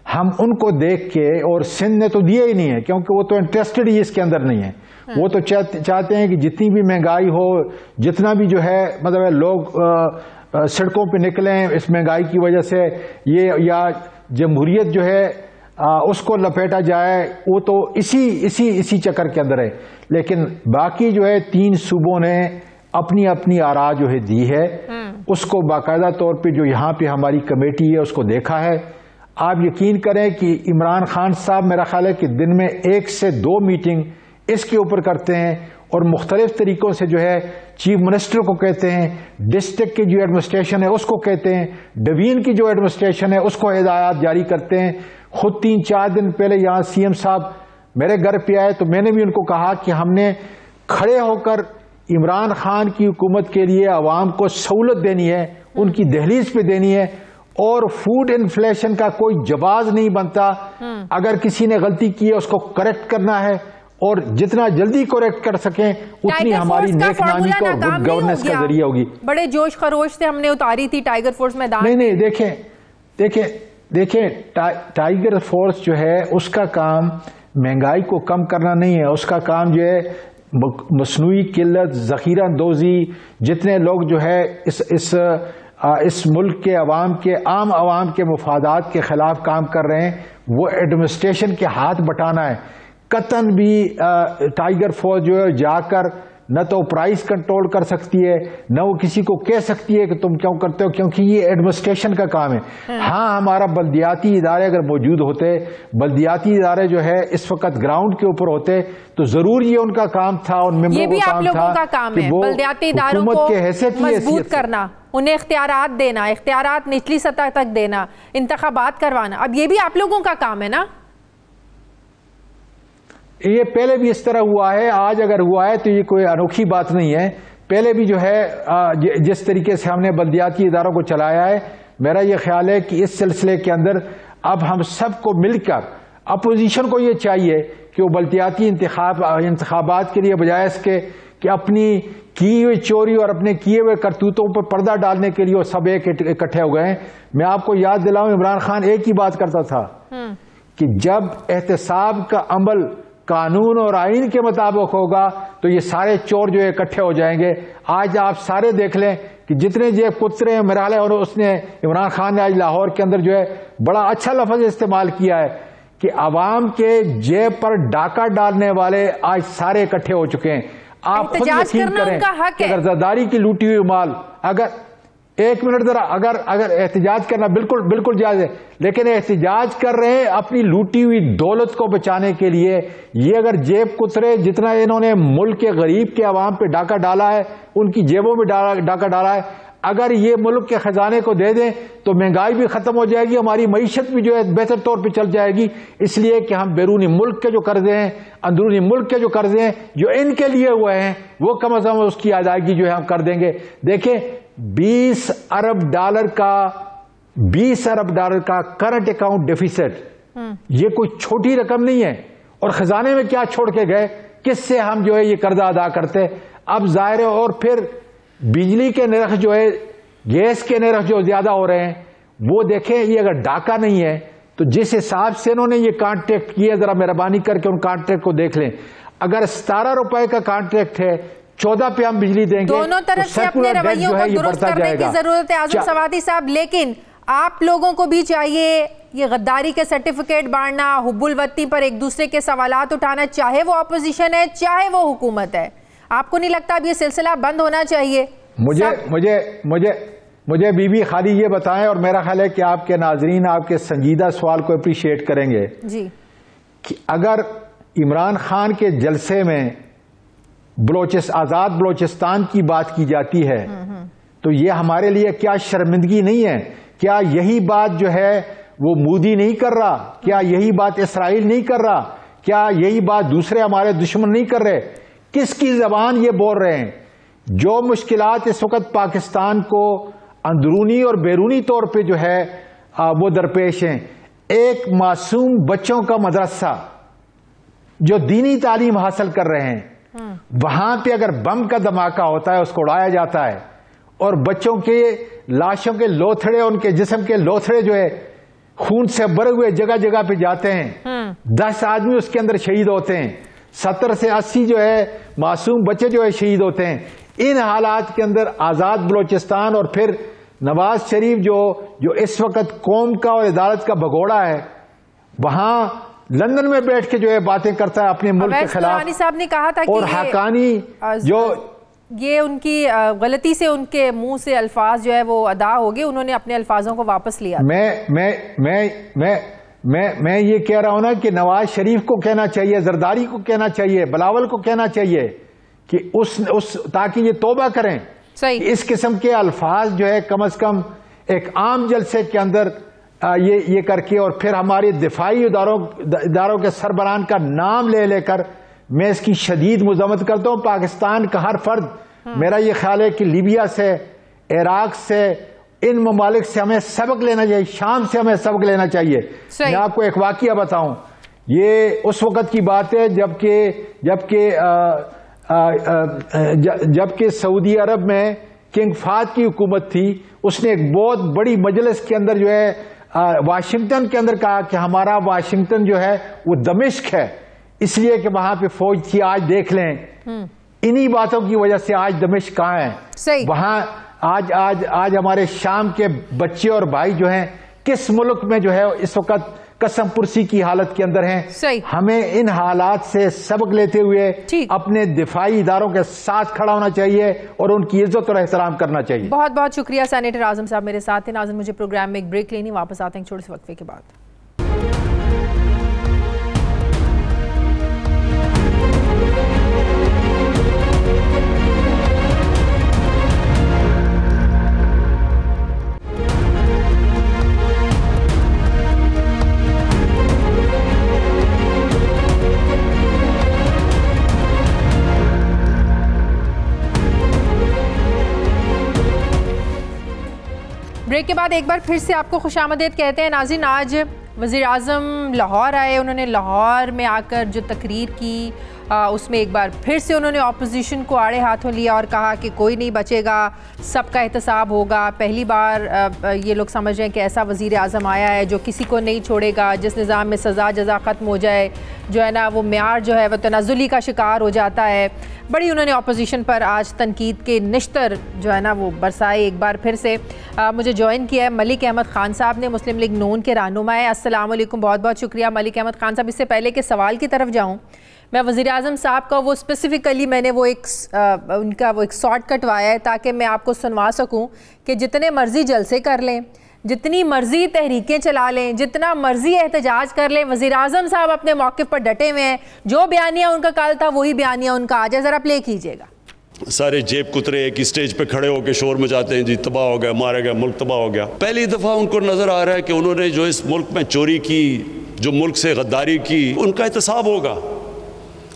हम उनको देख के, और सिंध ने तो दिए ही नहीं है क्योंकि वो तो इंटरेस्टेड ही इसके अंदर नहीं है। वो तो चाहते हैं कि जितनी भी महंगाई हो, जितना भी जो है मतलब लोग सड़कों पे निकलें इस महंगाई की वजह से, ये या जमहूरियत जो है उसको लपेटा जाए, वो तो इसी चक्कर के अंदर है। लेकिन बाकी जो है 3 सूबों ने अपनी अपनी आरा जो है दी है, उसको बाकायदा तौर पे जो यहाँ पे हमारी कमेटी है उसको देखा है। आप यकीन करें कि इमरान खान साहब मेरा ख्याल है कि दिन में 1 से 2 मीटिंग इसके ऊपर करते हैं, और मुख्तलिफ तरीकों से जो है चीफ मिनिस्टर को कहते हैं, डिस्ट्रिक्ट की जो एडमिनिस्ट्रेशन है उसको कहते हैं, डिवीजन की जो एडमिनिस्ट्रेशन है उसको हिदायत जारी करते हैं। खुद 3-4 दिन पहले यहाँ सीएम साहब मेरे घर पे आए तो मैंने भी उनको कहा कि हमने खड़े होकर इमरान खान की हुकूमत के लिए आवाम को सहूलत देनी है, उनकी दहलीज पे देनी है, और फूड इन्फ्लेशन का कोई जवाब नहीं बनता। अगर किसी ने गलती की है उसको करेक्ट करना है, और जितना जल्दी करेक्ट कर सकें उतनी हमारी नेक नामी को गुड गवर्नेंस का जरिया होगी। बड़े जोश खरोश से हमने उतारी थी टाइगर फोर्स मैदान। नहीं, देखें टाइगर फोर्स जो है उसका काम महंगाई को कम करना नहीं है, उसका काम जो है मसनूई किल्लत, जखीरा अंदोजी, जितने लोग जो है इस मुल्क के आम आवाम के मुफादात के खिलाफ काम कर रहे हैं, वो एडमिनिस्ट्रेशन के हाथ बटाना है। कतन भी टाइगर फोर्स जो है जाकर न तो प्राइस कंट्रोल कर सकती है, न वो किसी को कह सकती है कि तुम क्यों करते हो, क्योंकि ये एडमिनिस्ट्रेशन का काम है। हाँ, हमारा बल्दियाती इदारे अगर मौजूद होते, बल्दियाती इदारे जो है इस वक्त ग्राउंड के ऊपर होते, तो जरूर ये उनका काम था, उन मेंबरों का काम था कि वो हुकूमत के हैसियत मजबूत करना, उन्हें इख्तियारात देना, इख्तियारात निचली सतह तक देना, इंतखाबात करवाना। अब ये भी आप लोगों का काम है ना? ये पहले भी इस तरह हुआ है, आज अगर हुआ है तो ये कोई अनोखी बात नहीं है। पहले भी जो है जिस तरीके से हमने बल्दियाती इदारों को चलाया है, मेरा ये ख्याल है कि इस सिलसिले के अंदर अब हम सबको मिलकर, अपोजिशन को ये चाहिए कि वो बल्दियाती इंतखाबात के लिए बजाय इसके कि अपनी की हुई चोरी और अपने किए हुए करतूतों पर पर्दा डालने के लिए वो सब इकट्ठे हो गए। मैं आपको याद दिलाऊं, इमरान खान एक ही बात करता था कि जब एहतसाब का अमल कानून और आइन के मुताबिक होगा तो ये सारे चोर जो है इकट्ठे हो जाएंगे। आज आप सारे देख लें कि जितने जेब कुतरे हैं, मेरा हाल है, और उसने इमरान खान ने आज लाहौर के अंदर जो है बड़ा अच्छा लफ्ज इस्तेमाल किया है कि आवाम के जेब पर डाका डालने वाले आज सारे इकट्ठे हो चुके हैं। आप खुद यकीन करें कि अगर जरदारी की लूटी हुई माल, अगर एक मिनट जरा, अगर एहतजाज करना बिल्कुल जायज है, लेकिन एहतजाज कर रहे हैं अपनी लूटी हुई दौलत को बचाने के लिए। ये अगर जेब कुतरे जितना इन्होंने मुल्क के गरीब के आवाम पे डाका डाला है, उनकी जेबों में डाका डाला है, अगर ये मुल्क के खजाने को दे दें तो महंगाई भी खत्म हो जाएगी, हमारी मईशत भी जो है बेहतर तौर पे चल जाएगी। इसलिए कि हम बैरूनी मुल्क के जो कर्जे हैं, अंदरूनी मुल्क के जो कर्जे हैं जो इनके लिए हुए हैं, वो कम अज कम उसकी अदायगी जो है हम कर देंगे। देखें, 20 अरब डॉलर का करंट अकाउंट डेफिसिट, ये कोई छोटी रकम नहीं है। और खजाने में क्या छोड़ के गए, किससे हम जो है ये कर्जा अदा करते। अब जाहिर है, और फिर बिजली के निर्ख जो है, गैस के निर्ख जो ज्यादा हो रहे हैं, वो देखें, ये अगर डाका नहीं है तो जिस हिसाब से इन्होंने ये कॉन्ट्रैक्ट किया, जरा मेहरबानी करके उन कॉन्ट्रैक्ट को देख लें। अगर 17 रुपए का कॉन्ट्रैक्ट है, 14 पे हम बिजली देंगे, दोनों तरफ से अपने रवैयों को दुरुस्त करने की जरूरत है आजम सवादी साहब। लेकिन आप लोगों को भी चाहिए ये गद्दारी के सर्टिफिकेट बांटना, हुब्बुल वतनी पर एक दूसरे के सवालात उठाना, चाहे वो अपोजिशन है चाहे वो हुकूमत है। आपको नहीं लगता अब ये सिलसिला बंद होना चाहिए? मुझे बीबी खाली ये बताएं, और मेरा ख्याल है कि आपके नाजरीन आपके संजीदा सवाल को अप्रिशिएट करेंगे जी, कि अगर इमरान खान के जलसे में आज़ाद बलोचिस्तान की बात की जाती है तो ये हमारे लिए क्या शर्मिंदगी नहीं है? क्या यही बात जो है वो मोदी नहीं कर रहा? क्या यही बात इसराइल नहीं कर रहा? क्या यही बात दूसरे हमारे दुश्मन नहीं कर रहे? किसकी जबान ये बोल रहे हैं? जो मुश्किलात इस वक्त पाकिस्तान को अंदरूनी और बैरूनी तौर पे जो है वो दरपेश हैं। एक मासूम बच्चों का मदरसा जो दीनी तालीम हासिल कर रहे हैं, वहां पे अगर बम का धमाका होता है, उसको उड़ाया जाता है और बच्चों के लाशों के लोथड़े, उनके जिस्म के लोथड़े जो है खून से भरे हुए जगह जगह पे जाते हैं। 10 आदमी उसके अंदर शहीद होते हैं, 70 से 80 जो है मासूम बच्चे जो है शहीद होते हैं। इन हालात के अंदर आजाद बलोचिस्तान और फिर नवाज शरीफ जो इस वक्त कौम का और अदालत का भगोड़ा है, वहां लंदन में बैठ के जो है बातें करता है अपने मुल्क के खिलाफ। साहब ने कहा था और कि हकानी जो ये उनकी गलती से उनके मुंह से अल्फाज जो है वो अदा हो गए, उन्होंने अपने अल्फाजों को वापस लिया। मैं ये कह रहा हूं ना कि नवाज शरीफ को कहना चाहिए, जरदारी को कहना चाहिए, बिलावल को कहना चाहिए कि ताकि ये तौबा करें। सही। इस किस्म के अल्फाज जो है कम से कम एक आम जलसे के अंदर ये करके, और फिर हमारे दिफाई इदारों के सरबराहान का नाम ले लेकर मैं इसकी शदीद मुज़म्मत करता हूं। पाकिस्तान का हर फर्द, मेरा ये ख्याल है कि लीबिया से, इराक से, इन ममालिक से हमें सबक लेना चाहिए, शाम से हमें सबक लेना चाहिए। मैं आपको एक वाकया बताऊं, ये उस वक्त की बात है जबकि सऊदी अरब में किंग फाहद की हुकूमत थी। उसने एक बहुत बड़ी मजलिस के अंदर जो है वाशिंगटन के अंदर कहा कि हमारा वाशिंगटन जो है वो दमिश्क है, इसलिए कि वहां पे फौज थी। आज देख लें, इन्हीं बातों की वजह से आज दमिश्क कहाँ है? वहां आज हमारे शाम के बच्चे और भाई जो हैं किस मुल्क में जो है इस वक्त कसम पुरसी की हालत के अंदर हैं। हमें इन हालात से सबक लेते हुए अपने दिफाई इदारों के साथ खड़ा होना चाहिए और उनकी इज्जत और एहतराम करना चाहिए। बहुत बहुत शुक्रिया सेनेटर आजम साहब मेरे साथ थे। नाज़रीन, मुझे प्रोग्राम में एक ब्रेक लेनी, वापस आते हैं छोटे से वक्फे के बाद। ब्रेक के बाद एक बार फिर से आपको खुशामदीद कहते हैं। नाज़रीन, आज वज़ीर आज़म लाहौर आए, उन्होंने लाहौर में आकर जो तकरीर की उसमें एक बार फिर से उन्होंने अपोजिशन को आड़े हाथों लिया और कहा कि कोई नहीं बचेगा, सबका एहतसाब होगा। पहली बार ये लोग समझ रहे हैं कि ऐसा वज़ीर आज़म आया है जो किसी को नहीं छोड़ेगा, जिस निज़ाम में सज़ा जज़ा ख़त्म हो जाए, जो है ना वो म्यार जो है वह तनाज़ुली का शिकार हो जाता है। बड़ी उन्होंने अपोजिशन पर आज तनकीद के निश्तर जो है ना वो बरसाए। एक बार फिर से मुझे ज्वाइन किया है मलिक अहमद ख़ान साहब ने, मुस्लिम लीग नून के रहनुमा है। अस्सलाम वालेकुम, बहुत बहुत शुक्रिया मलिक अहमद ख़ान साहब। इससे पहले के सवाल की तरफ जाऊँ, मैं वज़ीर आज़म साहब का वो स्पेसिफ़िकली मैंने वो उनका वो एक शॉर्ट कटवाया है ताकि मैं आपको सुनवा सकूं कि जितने मर्ज़ी जलसे कर लें, जितनी मर्ज़ी तहरीकें चला लें, जितना मर्ज़ी एहतजाज कर लें, वज़ीर आज़म साहब अपने मौक़िफ़ पर डटे हुए हैं। जो बयानिया उनका कल था वही बयानिया उनका आज है। ज़रा प्ले कीजिएगा। सारे जेब कुतरे एक स्टेज पे खड़े होकर शोर मचाते हैं, जी तबाह हो गया, मारा गया, मुल्क तबाह हो गया। पहली दफ़ा उनको नज़र आ रहा है कि उन्होंने जो इस मुल्क में चोरी की, जो मुल्क से गद्दारी की, उनका एहतसाब होगा।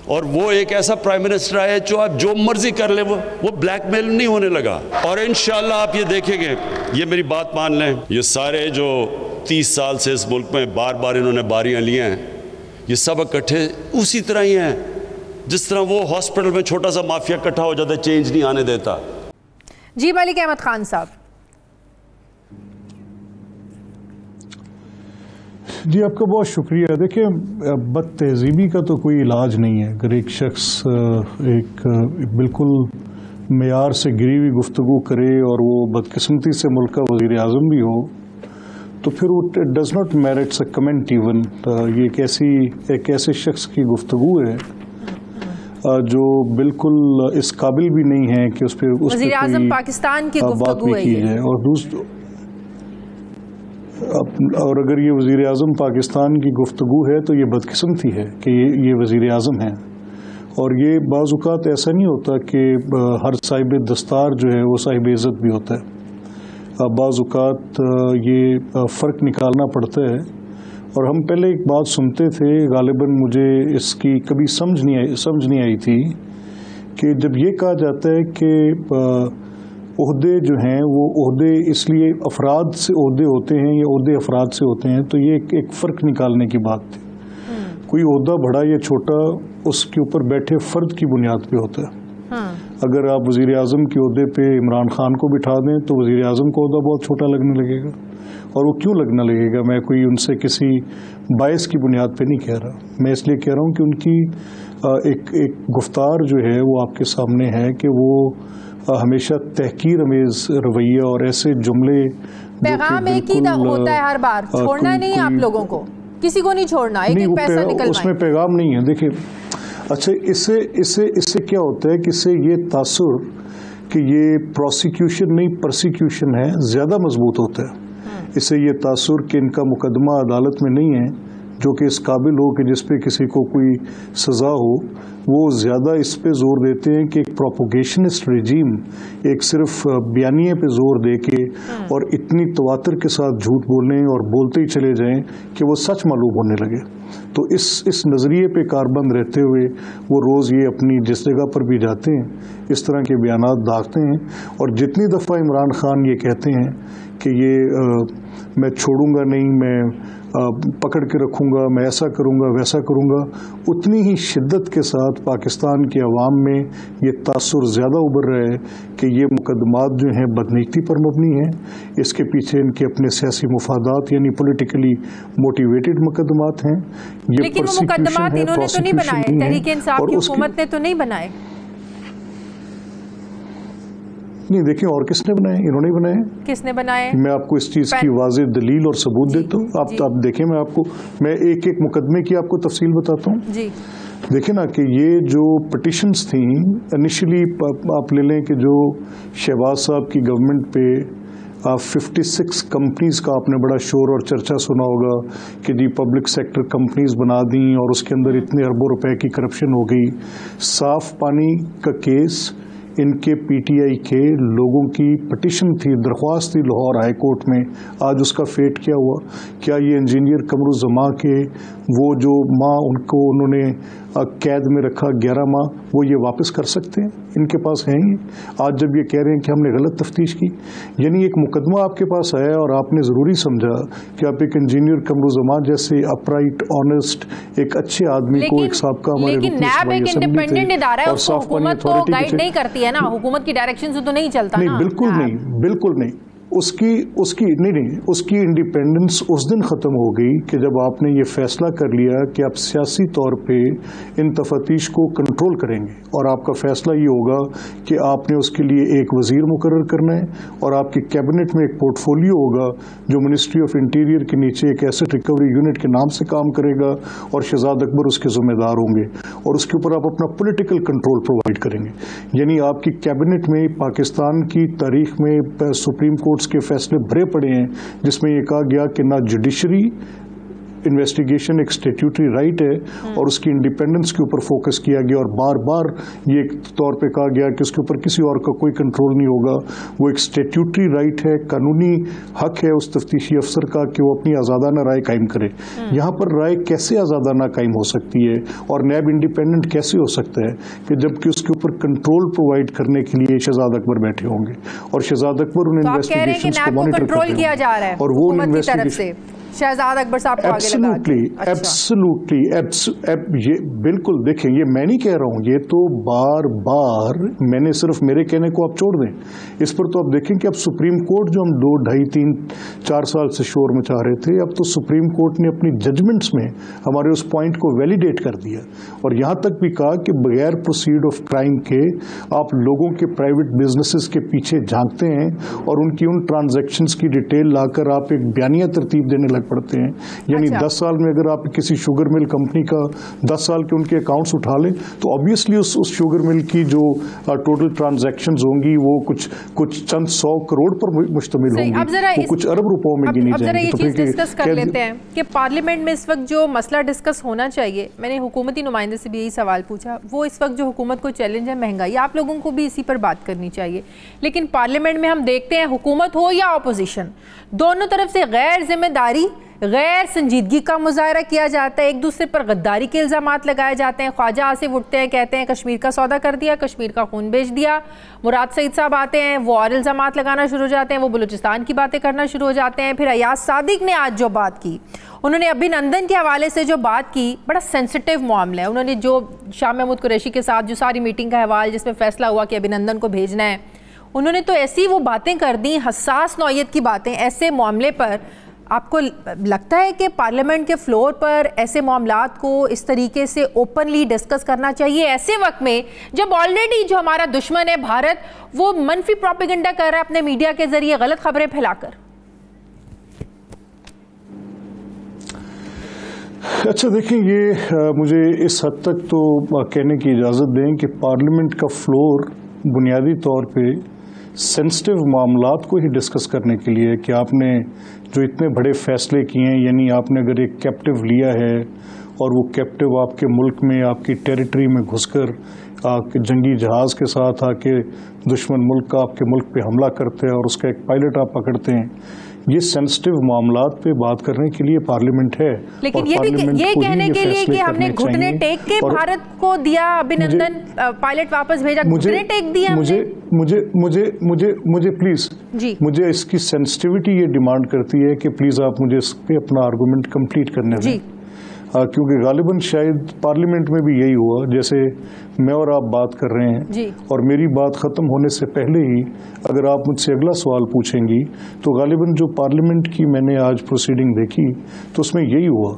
और वो एक ऐसा प्राइम मिनिस्टर आया जो आप जो मर्जी कर ले, वो ब्लैकमेल नहीं होने लगा। और इंशाल्लाह आप ये देखेंगे, ये मेरी बात मान लें, ये सारे जो 30 साल से इस मुल्क में बार बार इन्होंने बारियां ली हैं, ये सब इकट्ठे उसी तरह ही हैं जिस तरह वो हॉस्पिटल में छोटा सा माफिया इकट्ठा हो जाता है, चेंज नहीं आने देता। जी मलिक अहमद खान साहब। जी आपका बहुत शुक्रिया। देखिए, बद तहजीबी का तो कोई इलाज नहीं है। अगर एक शख्स एक बिल्कुल मेयार से गिरी हुई गुफ्तगू करे और वो बदकिस्मती से मुल्क का वज़ीर आज़म भी हो, तो फिर वो does not merits a comment even. ये एक ऐसे शख्स की गुफ्तगू है जो बिल्कुल इस काबिल भी नहीं है कि उस पर वज़ीर आज़म पाकिस्तान की गुफ्तगू है ये। और अगर ये वज़ीर आज़म पाकिस्तान की गुफ्तगू है तो ये बदकिस्मती है कि ये वज़ीर आज़म हैं। और ये बाज़ औक़ात ऐसा नहीं होता कि हर साहिब दस्तार जो है वो साहिब इज़्ज़त भी होता है। बाज़ औक़ात ये फ़र्क निकालना पड़ता है। और हम पहले एक बात सुनते थे, गालिबन मुझे इसकी कभी समझ नहीं आई थी कि जब ये कहा जाता है कि ओहदे जो हैं वो ओहदे इसलिए अफराद से ओहदे होते हैं या ओहदे अफराद से होते हैं, तो ये एक फ़र्क निकालने की बात थी। कोई ओहदा बड़ा या छोटा उसके ऊपर बैठे फ़र्द की बुनियाद पे होता है। अगर आप वज़ीर आज़म के ओहदे पे इमरान खान को बिठा दें तो वज़ीर आज़म को ओहदा बहुत छोटा लगने लगेगा। और वो क्यों लगना लगेगा, मैं कोई उनसे किसी बायस की बुनियाद पे नहीं कह रहा, मैं इसलिए कह रहा हूँ कि उनकी एक गुफ्तार जो है वो आपके सामने है कि वो हमेशा तहकीर अमेज़ रवैया और ऐसे जुमले, पैगाम एक ही होता है हर बार, छोड़ना नहीं आप लोगों को, किसी को नहीं छोड़ना, एक पैसा निकलवाएं। उसमें पैगाम नहीं है। देखिए, अच्छा इससे क्या होता है कि इससे ये तासुर कि ये प्रोसिक्यूशन नहीं परसिक्यूशन है ज़्यादा मजबूत होता है। इससे ये तासुर कि इनका मुकदमा अदालत में नहीं है जो कि इस काबिल हो कि जिस पे किसी को कोई सज़ा हो, वो ज़्यादा इस पे ज़ोर देते हैं कि एक प्रोपोगेशनिस्ट रिजीम एक सिर्फ बयानिए पे ज़ोर दे के और इतनी तवातर के साथ झूठ बोलें और बोलते ही चले जाएं कि वो सच मालूम होने लगे। तो इस नज़रिए पे कारबंद रहते हुए वो रोज़ ये अपनी जिस जगह पर भी जाते हैं इस तरह के बयानात दागते हैं। और जितनी दफ़ा इमरान खान ये कहते हैं कि ये मैं छोड़ूंगा नहीं, मैं पकड़ के रखूंगा, मैं ऐसा करूंगा वैसा करूंगा, उतनी ही शिद्दत के साथ पाकिस्तान के अवाम में ये तासुर ज़्यादा उभर रहा है कि ये मुकदमात जो हैं बदनीति पर मबनी हैं। इसके पीछे इनके अपने सियासी मुफादात यानी पॉलिटिकली मोटिवेटेड मुकदमात हैं। ये लेकिन वो मुकदमात इन्होंने तो नहीं बनाए, तहरीक इंसाफ की हुकूमत ने तो नहीं बनाए। नहीं, देखिए और किसने बनाए, इन्होंने बनाए। किसने बनाए? मैं आपको इस चीज की वाज़ेह दलील और सबूत देता हूँ। आप देखें, मैं एक एक मुकदमे की आपको तफसील बताता हूँ जी। देखें ना कि ये जो पिटिशंस थी इनिशियली, आप ले लें कि जो शहबाज साहब की गवर्नमेंट पे 56 कंपनीज का आपने बड़ा शोर और चर्चा सुना होगा कि जी पब्लिक सेक्टर कंपनीज बना दी और उसके अंदर इतने अरबों रुपए की करप्शन हो गई। साफ पानी का केस, इनके पीटीआई के लोगों की पिटिशन थी, दरख्वास्त थी लाहौर हाई कोर्ट में। आज उसका फेट क्या हुआ? क्या ये इंजीनियर कमरुज़्ज़मा के वो जो माँ उनको उन्होंने कैद में रखा 11 माह, वो ये वापस कर सकते हैं? इनके पास हैं ये। आज जब ये कह रहे हैं कि हमने गलत तफ्तीश की, यानी एक मुकदमा आपके पास आया और आपने ज़रूरी समझा कि आप एक इंजीनियर कमरुज़्ज़मा जैसे अपराइट ऑनेस्ट एक अच्छे आदमी को, एक साबका हमारे इंडिपेंडेंट इदारा है, उसको हुकूमत तो गाइड नहीं करती है ना, हुकूमत की डायरेक्शन से तो नहीं चलता ना। बिल्कुल नहीं। उसकी इंडिपेंडेंस उस दिन ख़त्म हो गई कि जब आपने ये फैसला कर लिया कि आप सियासी तौर पे इन तफतीश को कंट्रोल करेंगे और आपका फैसला ये होगा कि आपने उसके लिए एक वज़ीर मुकर्रर करना है और आपकी कैबिनेट में एक पोर्टफोलियो होगा जो मिनिस्ट्री ऑफ इंटीरियर के नीचे एक एसेट रिकवरी यूनिट के नाम से काम करेगा और शहजाद अकबर उसके ज़िम्मेदार होंगे और उसके ऊपर आप अपना पॉलिटिकल कंट्रोल प्रोवाइड करेंगे। यानी आपकी कैबिनेट में पाकिस्तान की तारीख में सुप्रीम कोर्ट के फैसले भरे पड़े हैं जिसमें यह कहा गया कि ना जुडिशरी इन्वेस्टिगेशन एक स्टैट्यूटरी राइट है और उसकी इंडिपेंडेंस के ऊपर फोकस किया गया और बार बार ये तौर पे कहा गया कि उसके ऊपर किसी और का कोई कंट्रोल नहीं होगा। वो एक स्टैट्यूटरी राइट है, कानूनी हक है उस तफ्तीशी अफसर का कि वो अपनी आज़ादाना राय कायम करे। यहाँ पर राय कैसे आज़ादाना कायम हो सकती है और नैब इंडिपेंडेंट कैसे हो सकता है कि जबकि उसके ऊपर कंट्रोल प्रोवाइड करने के लिए शहजाद अकबर बैठे होंगे और शहजाद अकबर उन इन्वेस्टिगेशंस को मॉनिटर कर रहे हैं और वो इन्वेस्टिगेशन शहजाद अकबर साहब को आगे लगा। एब्सोल्युटली ये बिल्कुल देखें, ये मैं नहीं कह रहा हूँ, ये तो बार बार मैंने सिर्फ मेरे कहने को आप छोड़ दें, इस पर तो आप देखें कि अब सुप्रीम कोर्ट जो हम 2, 2.5, 3, 4 साल से शोर मचा रहे थे, अब तो सुप्रीम कोर्ट ने अपनी जजमेंट्स में हमारे उस पॉइंट को वैलिडेट कर दिया और यहाँ तक भी कहा कि बगैर प्रोसीड ऑफ क्राइम के आप लोगों के प्राइवेट बिजनेसेस के पीछे झांकते हैं और उनकी उन ट्रांजैक्शंस की डिटेल लाकर आप एक बयानिया तरतीब देने लग फर्क पड़ते हैं। यानी 10 साल में अगर आप किसी शुगर मिल कंपनी का 10 साल के उनके अकाउंट्स उठा लें तो ऑब्वियसली उस शुगर मिल की जो टोटल ट्रांजैक्शंस होंगी वो कुछ चंद 100 करोड़ पर मुश्तमिल होंगी, वो कुछ अरब रुपयों में गिनी जाएंगी। तो फिर डिस्कस कर लेते हैं कि पार्लियामेंट में इस वक्त जो मसला डिस्कस होना चाहिए, मैंने हुकूमती नुमाइंदे से भी यही सवाल पूछा, वो इस वक्त जो हुकूमत को चैलेंज है महंगाई, आप लोगों को भी इसी पर बात करनी चाहिए। लेकिन पार्लियामेंट में हम देखते हैं हुकूमत हो या अपोजिशन, दोनों तरफ से गैर जिम्मेदारी, गैर संजीदगी का मुजाहरा किया जाता है, एक दूसरे पर गद्दारी के इल्ज़ामात लगाए जाते हैं। ख्वाजा आसिफ उठते हैं, कहते हैं कश्मीर का सौदा कर दिया, कश्मीर का खून बेच दिया। मुराद सईद साहब आते हैं, वो और इल्ज़ामात लगाना शुरू हो जाते हैं, वो बलूचिस्तान की बातें करना शुरू हो जाते हैं। फिर अयाज सादिक ने आज जो बात की, उन्होंने अभिनंदन के हवाले से जो बात की, बड़ा सेंसिटिव मामला है। उन्होंने जो शाह महमूद कुरैशी के साथ जो सारी मीटिंग का हवाल जिसमें फैसला हुआ कि अभिनंदन को भेजना है, उन्होंने तो ऐसी वो बातें कर दी, हसास नौयत की बातें। ऐसे मामले पर आपको लगता है कि पार्लियामेंट के फ्लोर पर ऐसे मामलात को इस तरीके से ओपनली डिस्कस करना चाहिए ऐसे वक्त में जब ऑलरेडी जो हमारा दुश्मन है भारत, वो मनफी प्रोपेगेंडा कर रहा है अपने मीडिया के जरिए गलत खबरें फैलाकर? अच्छा देखिए, ये मुझे इस हद तक तो कहने की इजाज़त दें कि पार्लियामेंट का फ्लोर बुनियादी तौर पे सेंसिटिव मामलात को ही डिस्कस करने के लिए कि आपने जो इतने बड़े फैसले किए हैं, यानी आपने अगर एक कैप्टिव लिया है और वो कैप्टिव आपके मुल्क में, आपकी टेरिटरी में घुसकर आपके जंगी जहाज़ के साथ आके दुश्मन मुल्क का आपके मुल्क पे हमला करते हैं और उसका एक पायलट आप पकड़ते हैं, ये सेंसिटिव मामलात पे बात करने के लिए पार्लियामेंट है। लेकिन ये कहने के लिए कि हमने घुटने टेक के भारत को दिया अभिनंदन, पायलट वापस भेजा, घुटने टेक दिया मुझे प्लीज मुझे इसकी सेंसिटिविटी ये डिमांड करती है कि प्लीज आप मुझे इस पे अपना आर्गुमेंट कंप्लीट करने दें, क्योंकि गालिबन शायद पार्लियामेंट में भी यही हुआ। जैसे मैं और आप बात कर रहे हैं और मेरी बात ख़त्म होने से पहले ही अगर आप मुझसे अगला सवाल पूछेंगी तो गालिबन जो पार्लियामेंट की मैंने आज प्रोसीडिंग देखी तो उसमें यही हुआ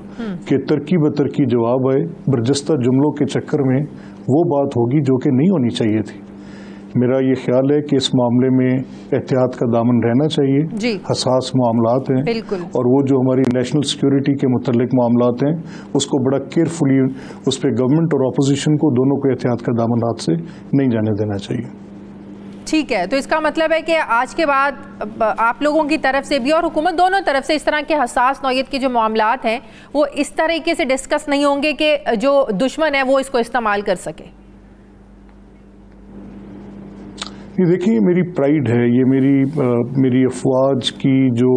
कि तरकी बतरकी जवाब आए, बरजस्ता जुमलों के चक्कर में वो बात होगी जो कि नहीं होनी चाहिए थी। मेरा ये ख्याल है कि इस मामले में एहतियात का दामन रहना चाहिए। हसास मामलात हैं और वो जो हमारी नेशनल सिक्योरिटी के मुतल्लिक मामलात हैं उसको बड़ा केयरफुली उस पर गवर्नमेंट और अपोजिशन को दोनों को एहतियात का दामन हाथ से नहीं जाने देना चाहिए। ठीक है, तो इसका मतलब है कि आज के बाद आप लोगों की तरफ से भी और हुकूमत दोनों तरफ से इस तरह के हसास नौयत के जो मामलात हैं वो इस तरीके से डिस्कस नहीं होंगे कि जो दुश्मन है वो इसको इस्तेमाल कर सके। ये देखिए, मेरी प्राइड है, ये मेरी अफवाज की जो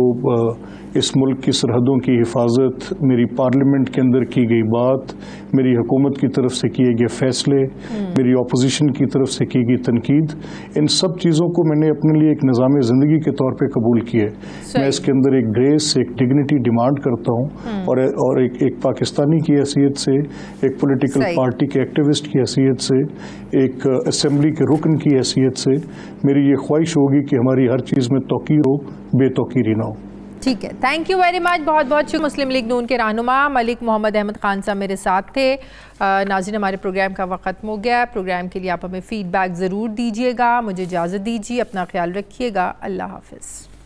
इस मुल्क की सरहदों की हिफाजत, मेरी पार्लियामेंट के अंदर की गई बात, मेरी हुकूमत की तरफ से किए गए फैसले, मेरी अपोजिशन की तरफ से की गई तनकीद, इन सब चीज़ों को मैंने अपने लिए एक निज़ाम ज़िंदगी के तौर पे कबूल किया है। मैं इसके अंदर एक ग्रेस, एक डिग्निटी डिमांड करता हूँ और एक पाकिस्तानी की हैसियत से, एक पॉलिटिकल पार्टी के एक्टिविस्ट की हैसियत से, एक असेंबली के रुकन की हैसियत से मेरी ये ख्वाहिश होगी कि हमारी हर चीज़ में तौकीर हो, बेतौकीरी ना हो। ठीक है, थैंक यू वेरी मच, बहुत बहुत शुक्रिया। मुस्लिम लीग नून के रहनुमा मलिक मोहम्मद अहमद खान साहब मेरे साथ थे। नाज़रीन, हमारे प्रोग्राम का वक्त खत्म हो गया। प्रोग्राम के लिए आप हमें फीडबैक ज़रूर दीजिएगा। मुझे इजाज़त दीजिए, अपना ख्याल रखिएगा। अल्लाह हाफ़िज़।